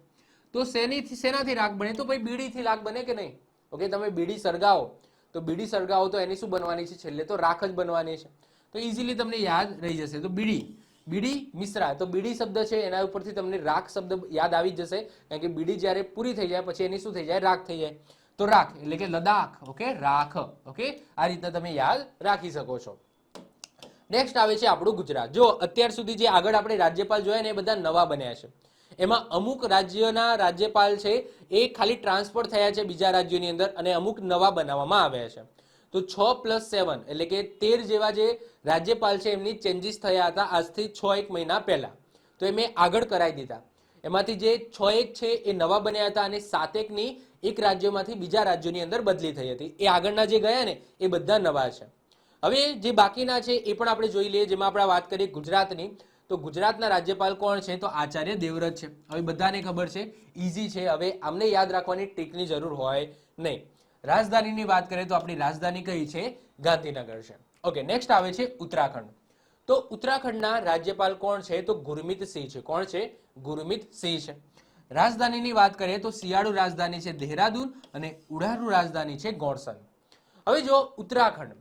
તો શેનાથી રાખ બને? તો ભાઈ બીડીથી રાખ બને કે નહીં? ઓકે, તમે બીડી સળગાવો તો એની શું બનવાની છે? છેલ્લે તો રાખ જ બનવાની છે. તો ઇઝીલી તમને યાદ રહી જશે. તો બીડી મિશ્રા, તો બીડી શબ્દ છે એના ઉપરથી તમને રાખ શબ્દ યાદ આવી જશે, કારણ કે બીડી જ્યારે પૂરી થઈ જાય પછી એની શું થઈ જાય? રાખ થઈ જાય. તો રાખ એટલે કે લદાખ, ઓકે, રાખ, ઓકે, આ રીતના તમે યાદ રાખી શકો છો. નેક્સ્ટ આવે છે આપણું ગુજરાત. જો અત્યાર સુધી જે આગળ આપણે રાજ્યપાલ જોયા ને એ બધા નવા બન્યા છે. એમાં અમુક રાજ્યના રાજ્યપાલ છે એ ખાલી ટ્રાન્સફર થયા છે બીજા રાજ્યોની અંદર અને અમુક નવા બનાવવામાં આવ્યા છે. તો 6+7 એટલે કે 13 જેવા જે રાજ્યપાલ છે એમની ચેન્જીસ થયા હતા આજથી 6-1 મહિના પહેલા. તો એ મેં આગળ કરાવી દીધા. એમાંથી જે 6-1 છે એ નવા બન્યા હતા અને 7-1ની એક રાજ્યમાંથી બીજા રાજ્યોની અંદર બદલી થઈ હતી. એ આગળના જે ગયા ને એ બધા નવા છે. હવે જે બાકીના છે એ પણ આપણે જોઈ લઈએ. જેમાં આપણે વાત કરીએ ગુજરાતની, તો ગુજરાતના રાજ્યપાલ કોણ છે? તો આચાર્ય દેવવ્રત છે. હવે બધાને ખબર છે, ઇઝી છે. હવે આમને યાદ રાખવાની ટ્રીકની જરૂર હોય નહીં. રાજધાનીની વાત કરીએ તો આપણી રાજધાની કઈ છે? ગાંધીનગર છે. ઓકે, નેક્સ્ટ આવે છે ઉત્તરાખંડ. તો ઉત્તરાખંડના રાજ્યપાલ કોણ છે? તો ગુરમીત સિંહ છે. કોણ છે? ગુરમીત સિંહ છે. રાજધાનીની વાત કરીએ તો શિયાળુ રાજધાની છે દેહરાદૂન અને ઉડારૂ રાજધાની છે ગોરસન. હવે જો ઉત્તરાખંડ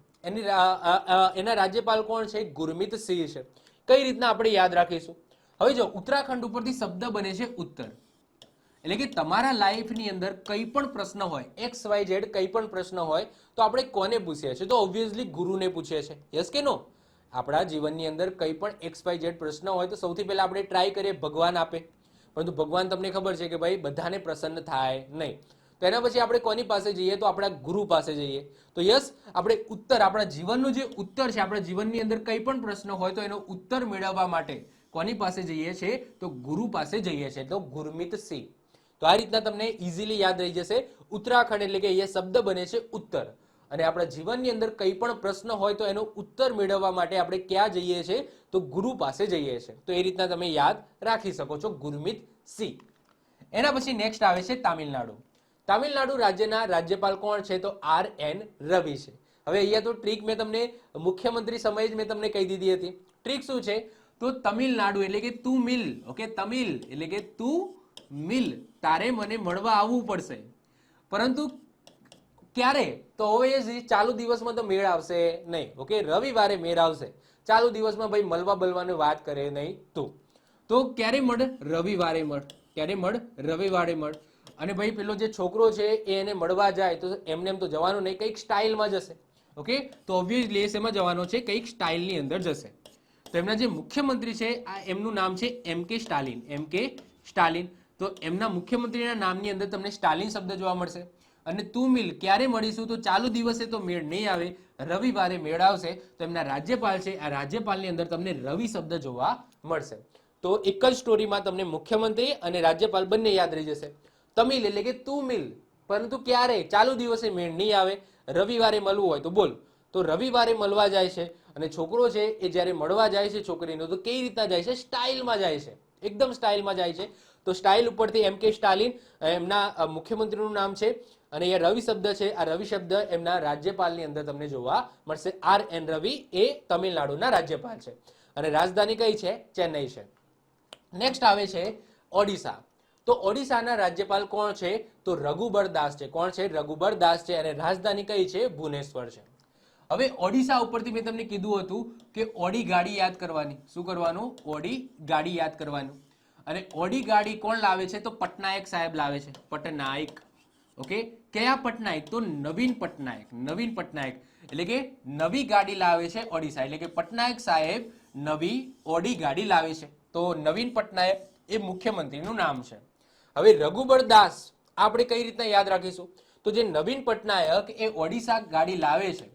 એના રાજ્યપાલ કોણ છે? ગુરમીત સિંહ છે. કઈ રીતના આપણે યાદ રાખીશું? હવે જો ઉત્તરાખંડ ઉપરથી શબ્દ બને છે ઉત્તર, એટલે કે તમારા લાઈફની અંદર કંઈ પણ પ્રશ્ન હોય, XYZ કંઈ પણ પ્રશ્ન હોય તો આપણે કોને પૂછીએ છીએ? તો ઓબ્વિયસલી ગુરુને પૂછીએ છીએ. યસ કે નો? આપણા જીવનની અંદર કંઈ પણ XYZ પ્રશ્ન હોય તો સૌથી પહેલા આપણે ટ્રાય કરીએ ભગવાન આપે, પરંતુ ભગવાન તમને ખબર છે કે ભાઈ બધાને પ્રસન્ન થાય નહીં. તો એના પછી આપણે કોની પાસે જઈએ? તો આપણા ગુરુ પાસે જઈએ. તો યસ, આપણે ઉત્તર, આપણા જીવનનો જે ઉત્તર છે, આપણા જીવનની અંદર કંઈ પણ પ્રશ્ન હોય તો એનો ઉત્તર મેળવવા માટે કોની પાસે જઈએ છીએ? તો ગુરુ પાસે જઈએ છીએ. તો ગુરમીત સિંહ. તો આ રીતના તમને ઇઝીલી યાદ રહી જશે. ઉત્તરાખંડ એટલે કે અહીંયા શબ્દ બને છે ઉત્તર અને આપણા જીવનની અંદર કંઈ પણ પ્રશ્ન હોય તો એનો ઉત્તર મેળવવા માટે આપણે ક્યાં જઈએ છીએ? તો ગુરુ પાસે જઈએ છીએ. તો એ રીતના તમે યાદ રાખી શકો છો, ગુરમીત સિંહ. એના પછી નેક્સ્ટ આવે છે તામિલનાડુ. તામિલનાડુ રાજ્યના રાજ્યપાલ કોણ છે? તો RN રવિ છે. હવે અહીંયા તો ટ્રીક મેં તમને મુખ્યમંત્રી સમયે જ મેં તમને કહી દીધી હતી. ટ્રીક શું છે? તો તમિલનાડુ એટલે કે તું મિલ, ઓકે, તમિલ એટલે કે તું મિલ, તારે મને મળવા આવવું પડશે. પરંતુ ક્યારે? તો હવે ચાલુ દિવસમાં તો મેળ આવશે નહીં. ઓકે, રવિવારે મેળ આવશે. ચાલુ દિવસમાં ભાઈ મળવા બલવાની વાત કરે નહીં તું. તો ક્યારે મળ? રવિવારે મળ. ક્યારે મળ? રવિવારે મળ. અને ભાઈ પેલો જે છોકરો છે એ એને મળવા જાય તો એમને એમ તો જવાનું નહીં, કંઈક સ્ટાઇલમાં જશે. ઓકે, તો ઓબ્વિયસલી એમાં જવાનો છે, કંઈક સ્ટાઇલની અંદર જશે. તો એમના જે મુખ્યમંત્રી છે એમનું નામ છે MK સ્ટાલિન. MK સ્ટાલિન. તો એમના મુખ્યમંત્રીના નામની અંદર તમને સ્ટાલિન શબ્દ જોવા મળશે. અને તું મિલ, ક્યારે મળીશું? તો ચાલુ દિવસે તો મેળ નહીં આવે, રવિવારે મેળ આવશે. તો એમના રાજ્યપાલ છે, આ રાજ્યપાલની અંદર તમને રવિ શબ્દ જોવા મળશે. તો એક જ સ્ટોરીમાં તમને મુખ્યમંત્રી અને રાજ્યપાલ બંને યાદ રહી જશે. તમિલ એટલે કે તું મિલ, પરંતુ ક્યારે? ચાલુ દિવસે મેળ નહીં આવે, રવિવારે મળવું હોય તો બોલ. તો રવિવારે મળવા જાય છે અને છોકરો છે એ જ્યારે મળવા જાય છે છોકરીનો તો કેવી રીતના જાય છે? સ્ટાઇલમાં જાય છે, એકદમ સ્ટાઇલમાં જાય છે. તો સ્ટાઇલ ઉપરથી MK સ્ટાલિન એમના મુખ્યમંત્રીનું નામ છે અને એ રવિ શબ્દ છે. આ રવિ શબ્દ એમના રાજ્યપાલની અંદર તમને જોવા મળશે. RN રવિ એ તમિલનાડુના રાજ્યપાલ છે અને રાજધાની કઈ છે? ચેન્નઈ છે. નેક્સ્ટ આવે છે ઓડિશા. તો ઓડિશાના રાજ્યપાલ કોણ છે? તો રઘુબર દાસ છે. કોણ છે? રઘુબર દાસ છે અને રાજધાની કઈ છે? ભુવનેશ્વર છે. હવે ઓડિશા ઉપરથી મેં તમને કીધું હતું કે ઓડી ગાડી યાદ કરવાની. શું કરવાનું? ઓડી ગાડી યાદ કરવાનું. અને ઓડી ગાડી કોણ લાવે છે? તો પટનાયક સાહેબ લાવે છે. પટનાયક. ઓકે, કયા પટનાયક? તો નવીન પટનાયક. નવીન પટનાયક એટલે કે નવી ગાડી લાવે છે ઓડિશા, એટલે કે પટનાયક સાહેબ નવી ઓડી ગાડી લાવે છે. તો નવીન પટનાયક એ મુખ્યમંત્રીનું નામ છે. હવે રઘુબર દાસ આપણે કઈ રીતના યાદ રાખીશું? તો જે નવીન પટનાયક એ ઓડિશા ગાડી લાવે છે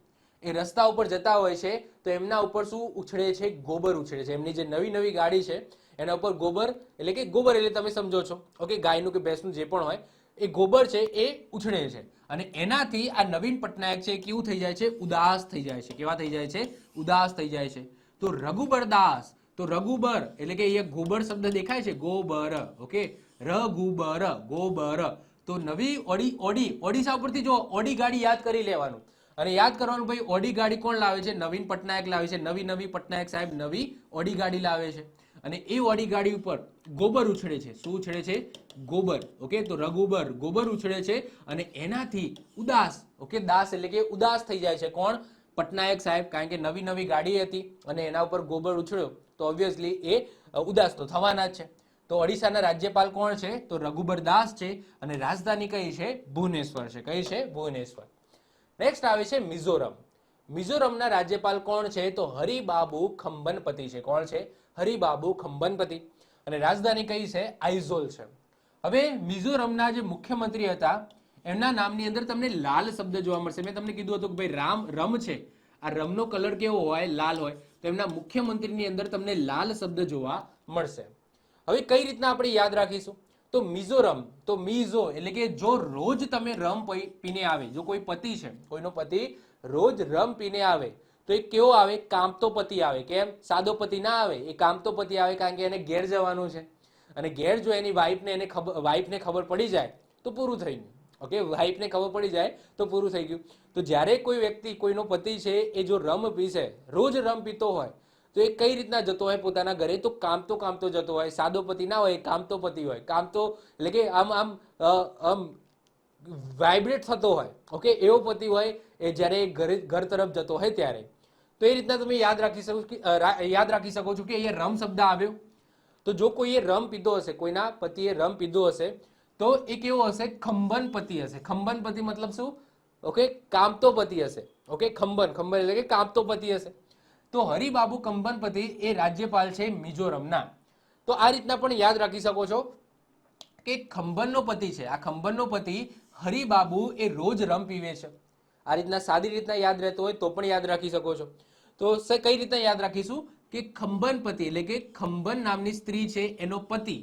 એ રસ્તા ઉપર જતા હોય છે તો એમના ઉપર શું ઉછળે છે? ગોબર ઉછળે છે. એમની જે નવી નવી ગાડી છે એના ઉપર ગોબર એટલે કે ગોબર એટલે તમે સમજો છો, ઓકે, ગાયનું કે ભેંસનું જે પણ હોય એ ગોબર છે એ ઉછળે છે અને એનાથી આ નવીન પટનાયક છે કેવું થઈ જાય છે? ઉદાસ થઈ જાય છે. કેવા થઈ જાય છે? ઉદાસ થઈ જાય છે. તો રઘુબર દાસ, તો રઘુબર એટલે કે અહીંયા ગોબર શબ્દ દેખાય છે, ગોબર. ઓકે, રઘુબર, ગોબર. તો નવી ઓડિશા ઉપરથી જો ઓડી ગાડી યાદ કરી લેવાનું અને યાદ કરવાનું ભાઈ ઓડી ગાડી કોણ લાવે છે? નવીન પટનાયક લાવે છે. નવી પટનાયક સાહેબ નવી ઓડી ગાડી લાવે છે અને એ ઓડી ગાડી ઉપર ગોબર ઉછળે છે. શું ઉછળે છે? ગોબર. ઓકે, તો રઘુબર ગોબર ઉછળે છે અને એનાથી ઉદાસ, ઓકે, દાસ એટલે કે ઉદાસ થઈ જાય છે. કોણ? પટનાયક સાહેબ. કારણ કે નવી ગાડી હતી અને એના ઉપર ગોબર ઉછળ્યો તો ઓબ્વિયસલી એ ઉદાસ તો થવાના જ છે. તો ઓડિશાના રાજ્યપાલ કોણ છે? તો રઘુબર દાસ છે અને રાજધાની કઈ છે? ભુવનેશ્વર છે. કઈ છે? ભુવનેશ્વર. નેક્સ્ટ આવે છે મિઝોરમ. મિઝોરમના રાજ્યપાલ કોણ છે? તો હરિબાબુ ખંબનપતિ છે. કોણ છે? હરિબાબુ ખંબનપતિ. અને રાજધાની કઈ છે? આઇઝોલ છે. હવે મિઝોરમના જે મુખ્યમંત્રી હતા એમના નામની અંદર તમને લાલ શબ્દ જોવા મળશે. મેં તમને કીધું હતું કે ભાઈ રમ છે, આ રમનો કલર કેવો હોય? લાલ હોય. તો એમના મુખ્યમંત્રીની અંદર તમને લાલ શબ્દ જોવા મળશે. હવે કઈ રીતના આપણે યાદ રાખીશું? તો મિઝોરમ, તો મિઝો એટલે કે જો રોજ તમે રમ પીને આવે, જો કોઈ પતિ છે, કોઈનો પતિ રોજ રમ પીને આવે તો એ કેવો આવે? કામતો પતિ આવે. કેમ? સાદો પતિ ના આવે, એ કામતો પતિ આવે, કારણ કે એને ઘેર જવાનું છે. અને ઘેર જો એની વાઈફને ખબર પડી જાય તો પૂરું થઈ ગયું. ઓકે, વાઈફને ખબર પડી જાય તો પૂરું થઈ ગયું. તો જ્યારે કોઈ વ્યક્તિ, કોઈનો પતિ છે, એ જો રમ પીશે, રોજ રમ પીતો હોય, તો એ કઈ રીતના જતો હોય પોતાના ઘરે? તો કામતો જતો હોય. સાદો પતિ ના હોય, કામતો પતિ હોય. કામતો એટલે કે આમ વાઇબ્રેટ થતો હોય. ઓકે, એવો પતિ હોય એ જ્યારે ઘર તરફ જતો હોય ત્યારે. તો એ રીતના તમે યાદ રાખી શકો છો કે અહીંયા રમ શબ્દ આવ્યો. તો જો કોઈએ રમ પીધો હશે, કોઈના પતિએ રમ પીધો હશે, તો એ કેવો હશે? ખંબન પતિ હશે. ખંબન પતિ મતલબ શું? ઓકે, કામતો પતિ હશે. ઓકે, ખંબન એટલે કે કામતો પતિ હશે. તો હરિબાબુ કંબનપતિ એ રાજ્યપાલ છે મિઝોરમના. તો આ રીતના પણ યાદ રાખી શકો છો કે ખંબનનો પતિ છે, આ ખંબનનો પતિ હરિબાબુ એ રોજ રમ પીવે છે. આ રીતના સાદી રીતના યાદ રહેતો હોય તો પણ યાદ રાખી શકો છો. તો કઈ રીતના યાદ રાખીશું? કે ખંબનપતિ એટલે કે ખંબન નામની સ્ત્રી છે, એનો પતિ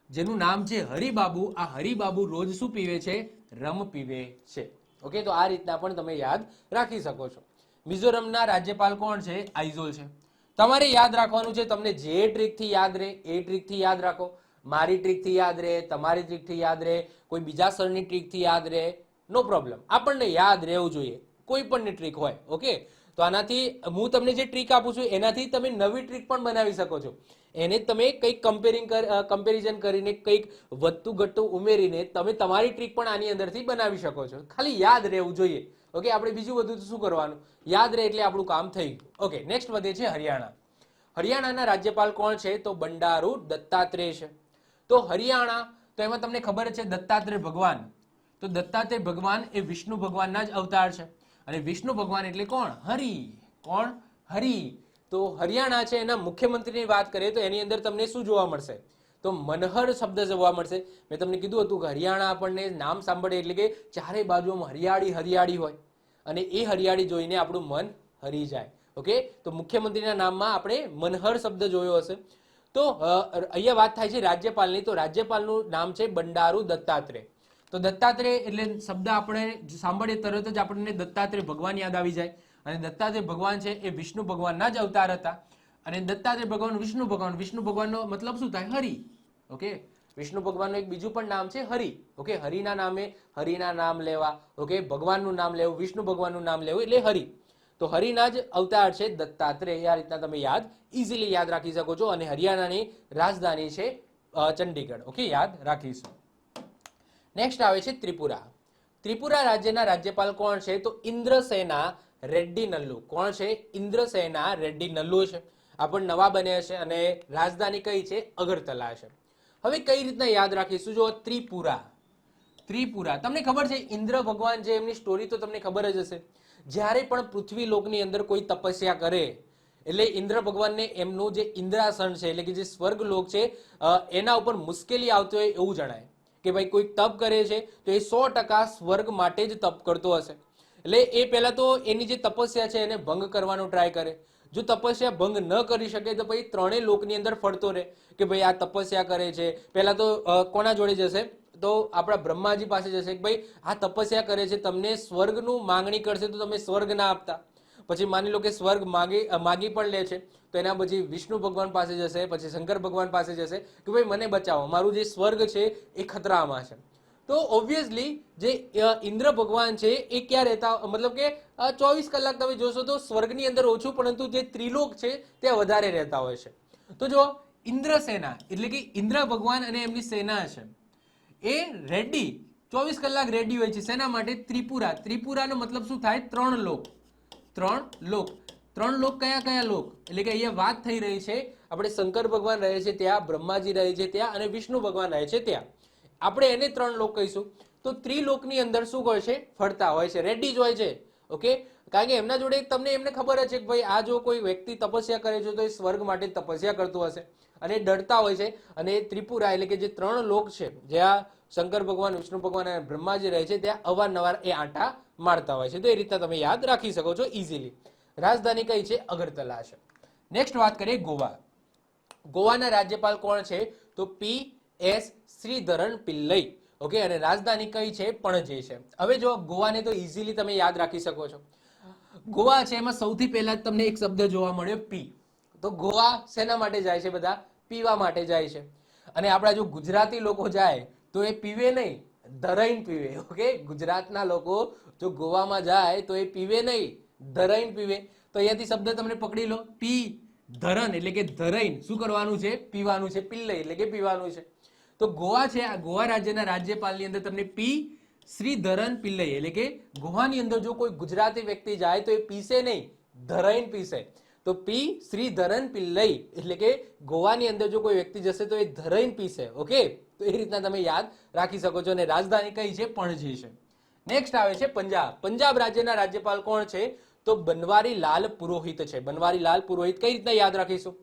જેનું નામ છે હરિબાબુ, આ હરિબાબુ રોજ શું પીવે છે? રમ પીવે છે. ઓકે, તો આ રીતના પણ તમે યાદ રાખી શકો છો. મિઝોરમના રાજ્યપાલ કોણ છે? આઇઝોલ છે. તમારે યાદ રાખવાનું છે, તમને જે ટ્રીકથી યાદ રહે એ ટ્રીકથી યાદ રાખો. મારી ટ્રીકથી યાદ રહે, તમારી ટ્રીકથી યાદ રહે, કોઈ બીજા સરની ટ્રીકથી યાદ રહે, નો પ્રોબ્લેમ. આપણને યાદ રહેવું જોઈએ, કોઈ પણની ટ્રીક હોય. ઓકે, તો આનાથી હું તમને જે ટ્રીક આપું છું એનાથી તમે નવી ટ્રીક પણ બનાવી શકો છો. એને તમે કંઈક કમ્પેરિઝન કરીને, કંઈક વધતું ઘટતું ઉમેરીને તમે તમારી ટ્રીક પણ આની અંદરથી બનાવી શકો છો. ખાલી યાદ રહેવું જોઈએ. ઓકે, આપણે બીજું બધું શું કરવાનું? યાદ રહે એટલે આપણું કામ થઈ ગયું. ઓકે, નેક્સ્ટ વધે છે હરિયાણા. હરિયાણાના રાજ્યપાલ કોણ છે? તો બંડારુ દત્તાત્રેય છે. તો હરિયાણા, તો એમાં તમને ખબર છે દત્તાત્રેય ભગવાન. તો દત્તાત્રેય ભગવાન એ વિષ્ણુ ભગવાનના જ અવતાર છે. અને વિષ્ણુ ભગવાન એટલે કોણ? હરિ. કોણ? હરિ. તો હરિયાણા છે, એના મુખ્યમંત્રીની વાત કરીએ તો એની અંદર તમને શું જોવા મળશે? તો મનહર શબ્દ જોવા મળશે. મેં તમને કીધું હતું કે હરિયાણા આપણને નામ સાંભળે એટલે કે ચારે બાજુમાં હરિયાળી હરિયાળી હોય અને એ હરિયાળી જોઈને આપણું મન હરી જાય. ઓકે, તો મુખ્યમંત્રીના નામમાં આપણે મનહર શબ્દ જોયો હશે. તો અહીંયા વાત થાય છે રાજ્યપાલની. તો રાજ્યપાલનું નામ છે બંડારુ દત્તાત્રેય. તો દત્તાત્રેય એટલે શબ્દ આપણે સાંભળીએ તરત જ આપણને દત્તાત્રેય ભગવાન યાદ આવી જાય. અને દત્તાત્રેય ભગવાન છે એ વિષ્ણુ ભગવાનના જ અવતાર હતા. અને દત્તાત્રેય ભગવાન વિષ્ણુ ભગવાનનો મતલબ શું થાય? હરિ. ઓકે, વિષ્ણુ ભગવાનનું એક બીજું પણ નામ છે હરિ. ઓકે, હરિના નામે હરિના નામ લેવા. ઓકે, ભગવાનનું નામ લેવું, વિષ્ણુ ભગવાનનું નામ લેવું એટલે હરિ. તો હરિના જ અવતાર છે દત્તાત્રેય. આ રીતના તમે ઇઝીલી યાદ રાખી શકો છો. અને હરિયાણાની રાજધાની છે ચંડીગઢ. ઓકે, યાદ રાખીશું. નેક્સ્ટ આવે છે ત્રિપુરા. ત્રિપુરા રાજ્યના રાજ્યપાલ કોણ છે? તો ઇન્દ્રસેના રેડ્ડી નલ્લુ. કોણ છે? ઇન્દ્રસેના રેડ્ડી નલ્લુ છે. આ પણ નવા બન્યા છે અને રાજધાની કઈ છે? અગરતલા છે. હવે કઈ રીતના યાદ રાખીશું? જો ત્રિપુરા, ત્રિપુરા તમને ખબર છે ઇન્દ્ર ભગવાન જે એમની સ્ટોરી તો તમને ખબર જ હશે. જ્યારે પણ પૃથ્વી લોકની અંદર કોઈ તપસ્યા કરે એટલે ઇન્દ્ર ભગવાનને એમનું જે ઇન્દ્રાસન છે એટલે કે જે સ્વર્ગ લોક છે એના ઉપર મુશ્કેલી આવતી હોય એવું જણાય કે ભાઈ કોઈ તપ કરે છે તો એ 100% સ્વર્ગ માટે જ તપ કરતો હશે. એટલે એ પહેલા તો એની જે તપસ્યા છે એને ભંગ કરવાનો ટ્રાય કરે. જો તપસ્યા ભંગ ન કરી શકે તો પછી ત્રણેય લોકની અંદર ફરતો રહે કે ભાઈ આ તપસ્યા કરે છે. પહેલા તો કોના જોડે જશે? તો આપણા બ્રહ્માજી પાસે જશે કે ભાઈ આ તપસ્યા કરે છે, તમને સ્વર્ગનું માંગણી કરશે તો તમે સ્વર્ગ ના આપતા. પછી માની લો કે સ્વર્ગ માગી પણ લે છે તો એના પછી વિષ્ણુ ભગવાન પાસે જશે, પછી શંકર ભગવાન પાસે જશે કે ભાઈ મને બચાવો, મારું જે સ્વર્ગ છે એ ખતરામાં છે. તો ઓબ્વિયસલી જે ઇન્દ્ર ભગવાન છે એ ક્યાં રહેતા, મતલબ કે 24 કલાક તમે જોશો તો સ્વર્ગની અંદર ઓછું, પરંતુ જે ત્રિલોક છે ત્યાં વધારે રહેતા હોય છે. તો જો ઇન્દ્ર સેના એટલે કે ઇન્દ્ર ભગવાન અને એમની સેના છે એ રેડી 24 કલાક રેડી હોય છે. શેના માટે? ત્રિપુરા. ત્રિપુરાનો મતલબ શું થાય? ત્રણ લોક. ત્રણ લોક. ત્રણ લોક કયા કયા લોક? એટલે કે અહીંયા વાત થઈ રહી છે આપણે શંકર ભગવાન રહે છે ત્યાં, બ્રહ્માજી રહે છે ત્યાં અને વિષ્ણુ ભગવાન રહે છે ત્યાં. આપણે એને ત્રણ લોક કહીશું. તો ત્રિલોકની અંદર શું હોય છે? ફરતા હોય છે, રેડી જ હોય છે. ઓકે, કારણ કે એમના જોડે એમને ખબર જ છે કે ભાઈ આ જો કોઈ વ્યક્તિ તપસ્યા કરે છે તો એ સ્વર્ગ માટે તપસ્યા કરતું હશે અને ડરતા હોય છે. અને ત્રિપુરા એટલે કે જે ત્રણ લોક છે જ્યાં શંકર ભગવાન, વિષ્ણુ ભગવાન અને બ્રહ્માજી રહે છે ત્યાં અવારનવાર એ આંટા મારતા હોય છે. તો એ રીતના તમે યાદ રાખી શકો છો ઇઝીલી. રાજધાની કઈ છે? અગરતલા છે. નેક્સ્ટ વાત કરીએ ગોવા. ગોવાના રાજ્યપાલ કોણ છે? તો PS શ્રીધરન પિલ્લઈ. ઓકે, અને રાજધાની કઈ છે? પણજી છે. હવે જો ગોવાને તો ઇઝીલી તમે યાદ રાખી શકો છો. ગોવા છે એમાં સૌથી પહેલા તમને એક શબ્દ જોવા મળ્યો પી. તો ગોવા શેના માટે જાય છે? બધા પીવા માટે જાય છે. અને આપણા જો ગુજરાતી લોકો જાય તો એ પીવે નહીં, ધરાઈને પીવે. ઓકે, ગુજરાતના લોકો જો ગોવામાં જાય તો એ પીવે નહીં, ધરાઈને પીવે. તો અહીંયાથી શબ્દ તમને પકડી લો, પી ધરન એટલે કે ધરાઈને શું કરવાનું છે? પીવાનું છે. પિલ્લઈ એટલે કે પીવાનું છે. તો ગોવા છે, આ ગોવા રાજ્યના રાજ્યપાલની અંદર તમને પી શ્રીધરન પિલ્લઈ એટલે કે ગોવાની અંદર જો કોઈ ગુજરાતી વ્યક્તિ જાય તો એ પીસે નહીં, ધરાઈને પીસે. તો પી શ્રીધરન પિલ્લઈ એટલે કે ગોવાની અંદર જો કોઈ વ્યક્તિ જશે તો એ ધરાઈને પીસે. ઓકે, તો એ રીતના તમે યાદ રાખી શકો છો. અને રાજધાની કઈ છે? પણજી છે. નેક્સ્ટ આવે છે પંજાબ. પંજાબ રાજ્યના રાજ્યપાલ કોણ છે? તો બનવારી લાલ પુરોહિત છે. બનવારી લાલ પુરોહિત કઈ રીતના યાદ રાખીશું?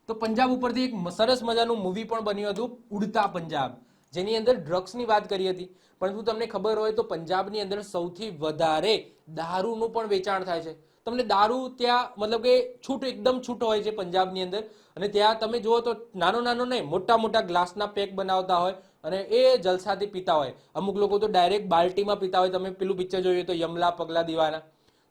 તો પંજાબ ઉપરથી એક સરસ મજાનું મૂવી પણ બન્યું હતું, ઉડતા પંજાબ, જેની અંદર ડ્રગ્સની વાત કરી હતી. પરંતુ તમને ખબર હોય તો પંજાબની અંદર સૌથી વધારે દારૂનું પણ વેચાણ થાય છે. તમને દારૂ ત્યાં મતલબ કે છૂટ, એકદમ છૂટ હોય છે પંજાબની અંદર. અને ત્યાં તમે જુઓ તો નાનો નાનો નહીં, મોટા મોટા ગ્લાસના પેક બનાવતા હોય અને એ જલસાથી પીતા હોય. અમુક લોકો તો ડાયરેક્ટ બાલ્ટીમાં પીતા હોય. તમે પેલું પિક્ચર જોયું તો યમલા પગલા દીવાના,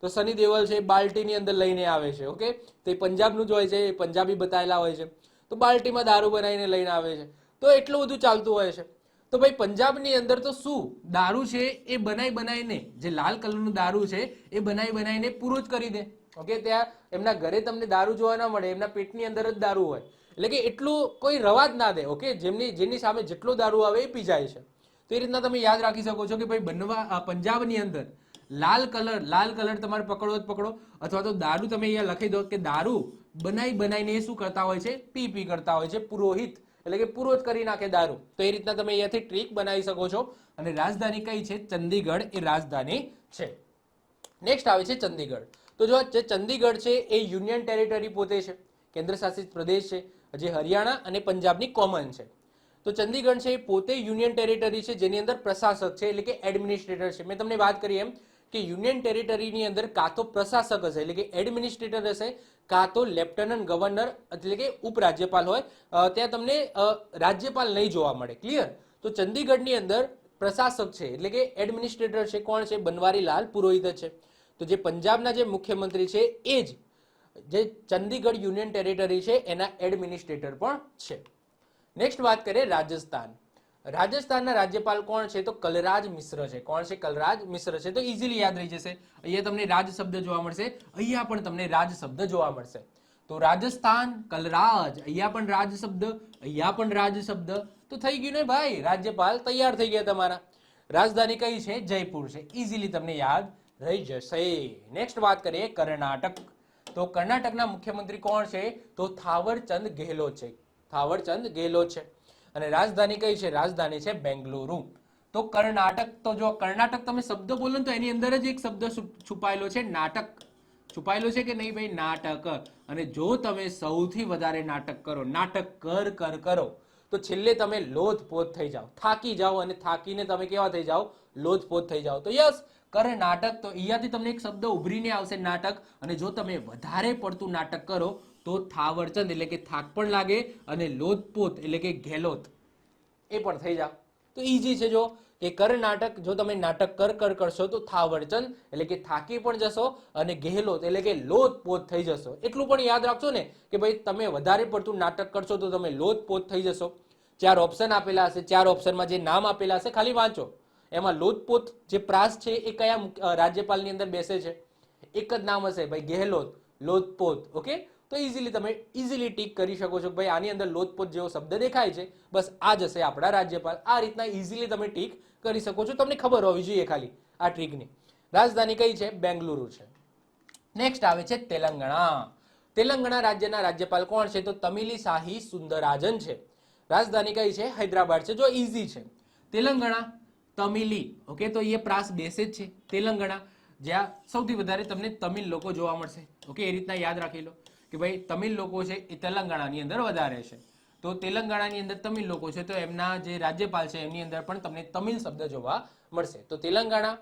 તો સની દેવલ છે એ બાલ્ટીની અંદર લઈને આવે છે. ઓકે, તો એ પંજાબનું જ હોય છે, એ પંજાબી બતાવેલા હોય છે. તો બાલ્ટીમાં દારૂ બનાવીને લઈને આવે છે. તો એટલું બધું ચાલતું હોય છે. તો ભાઈ પંજાબની અંદર તો શું દારૂ છે એ બનાવીને, જે લાલ કલરનું દારૂ છે એ બનાવીને પૂરો જ કરી દે. ઓકે, ત્યાં એમના ઘરે તમને દારૂ જોવા ના મળે, એમના પેટની અંદર જ દારૂ હોય. એટલે કે એટલું કોઈ રવા જ ના દે. ઓકે, જેની સામે જેટલો દારૂ આવે એ પી જાય છે. તો એ રીતના તમે યાદ રાખી શકો છો કે ભાઈ પંજાબની અંદર લાલ કલર તમારે પકડો જ પકડો. અથવા તો દારૂ તમે અહીંયા લખી દો કે દારૂ બનાવીને શું કરતા હોય છે? પી કરતા હોય છે. પુરોહિત એટલે કે પૂરો જ કરી નાખે દારૂ. તો એ રીતના તમે અહીંયાથી ટ્રીક બનાવી શકો છો. અને રાજધાની કઈ છે? ચંદીગઢ એ રાજધાની છે. નેક્સ્ટ આવે છે ચંદીગઢ. તો જો જે ચંદીગઢ છે એ યુનિયન ટેરિટરી પોતે છે, કેન્દ્ર શાસિત પ્રદેશ છે, જે હરિયાણા અને પંજાબની કોમન છે. તો ચંદીગઢ છે એ પોતે યુનિયન ટેરિટરી છે, જેની અંદર પ્રશાસક છે એટલે કે એડમિનિસ્ટ્રેટર છે. મેં તમને વાત કરી એમ કે યુનિયન ટેરિટરીની અંદર કાં તો પ્રશાસક હશે એટલે કે એડમિનિસ્ટ્રેટર હશે, કાં તો લેફ્ટનન્ટ ગવર્નર એટલે કે ઉપરાજ્યપાલ હોય. ત્યાં તમને રાજ્યપાલ નહીં જોવા મળે. ક્લિયર? તો ચંદીગઢની અંદર પ્રશાસક છે એટલે કે એડમિનિસ્ટ્રેટર છે. કોણ છે? બનવારી લાલ પુરોહિત છે. તો જે પંજાબના જે મુખ્યમંત્રી છે એ જ જે ચંદીગઢ યુનિયન ટેરિટરી છે એના એડમિનિસ્ટ્રેટર પણ છે. નેક્સ્ટ વાત કરીએ રાજસ્થાન. રાજસ્થાનના રાજ્યપાલ કોણ છે? તો કલરાજ મિશ્ર છે. કોણ છે? કલરાજ મિશ્ર છે. તો ઇઝીલી યાદ રહી જશે. અહીંયા તમને રાજ શબ્દ જોવા મળશે, અહીંયા પણ તમને રાજ શબ્દ જોવા મળશે. તો રાજસ્થાન, કલરાજ, અહીંયા પણ રાજ શબ્દ, અહીંયા પણ રાજ શબ્દ. તો થઈ ગયું ને ભાઈ, રાજ્યપાલ તૈયાર થઈ ગયા તમારા. રાજધાની કઈ છે? જયપુર છે. ઇઝીલી તમને યાદ રહી જશે. નેક્સ્ટ વાત કરીએ કર્ણાટક. તો કર્ણાટકના મુખ્યમંત્રી કોણ છે? તો થાવરચંદ ગેહલોત છે. થાવરચંદ ગેહલોત છે. અને રાજધાની કઈ છે? રાજધાની છે બેંગલુરુ. તો કર્ણાટક, તો જો કર્ણાટક તમે શબ્દ બોલો ને તો એની અંદર જ એક શબ્દ છુપાયેલો છે, નાટક. છુપાયેલો છે કે નહીં ભાઈ? નાટક. અને જો તમે સૌથી વધારે નાટક કરો, નાટક કરો, તો છેલ્લે તમે લોથપોથ થઈ જાઓ, થાકી જાઓ. અને થાકીને તમે કેવા થઈ જાઓ? લોથપોથ થઈ જાઓ. તો યસ, કર્ણાટક. તો અહીંયાથી તમને એક શબ્દ ઉભરીને આવશે, નાટક. અને જો તમે વધારે પડતું નાટક કરો તો થાવરચંદ એટલે કે થાક પણ લાગે અને લોથપોથ એટલે કે ગેહલોત એ પણ થઈ જાવ. તો ઈઝી છે. જો કે કર્ણાટક, જો તમે નાટક કરશો તો થાવરચંદ એટલે કે થાકી પણ જશો અને ગેહલોત એટલે કે લોથપોથ થઈ જશો. એટલું પણ યાદ રાખજો ને કે ભાઈ તમે વધારે પડતું નાટક કરશો તો તમે લોથપોથ થઈ જશો. 4 ઓપ્શન આપેલા હશે, 4 ઓપ્શનમાં જે નામ આપેલા હશે ખાલી વાંચો. એમાં લોથપોથ જે પ્રાસ છે એ કયા રાજ્યપાલની અંદર બેસે છે? એક જ નામ હશે ભાઈ, ગેહલોત, લોથપોથ. ઓકે, તો તમે ઇઝીલી ટીક કરી શકો છો ભાઈ આની અંદર લોથપોથ જેવો શબ્દ દેખાય છે, બસ આ જ હશે આપણા રાજ્યપાલ. આ રીતના ઇઝીલી તમે ટીક કરી શકો છો. તમને ખબર હોવી જોઈએ ખાલી આ ટ્રીકની. રાજધાની કઈ છે? બેંગલુરુ છે. નેક્સ્ટ આવે છે તેલંગાણા. તેલંગાણા રાજ્યના રાજ્યપાલ કોણ છે? તો તમિલિસાઈ સુંદરરાજન છે. રાજધાની કઈ છે? હૈદરાબાદ છે. જો ઈઝી છે. તેલંગાણા તમિલી, ઓકે, તો એ પ્રાસ બેસે જ છે. તેલંગાણા જ્યાં સૌથી વધારે તમને તમિલ લોકો જોવા મળશે, ઓકે, એ રીતના યાદ રાખી લો કે ભાઈ તમિલ લોકો છે એ તેલંગાણાની અંદર વધારે છે. તો તેલંગાણાની અંદર તમિલ લોકો છે તો એમના જે રાજ્યપાલ છે એમની અંદર પણ તમને તમિલ શબ્દ જોવા મળશે. તો તેલંગાણા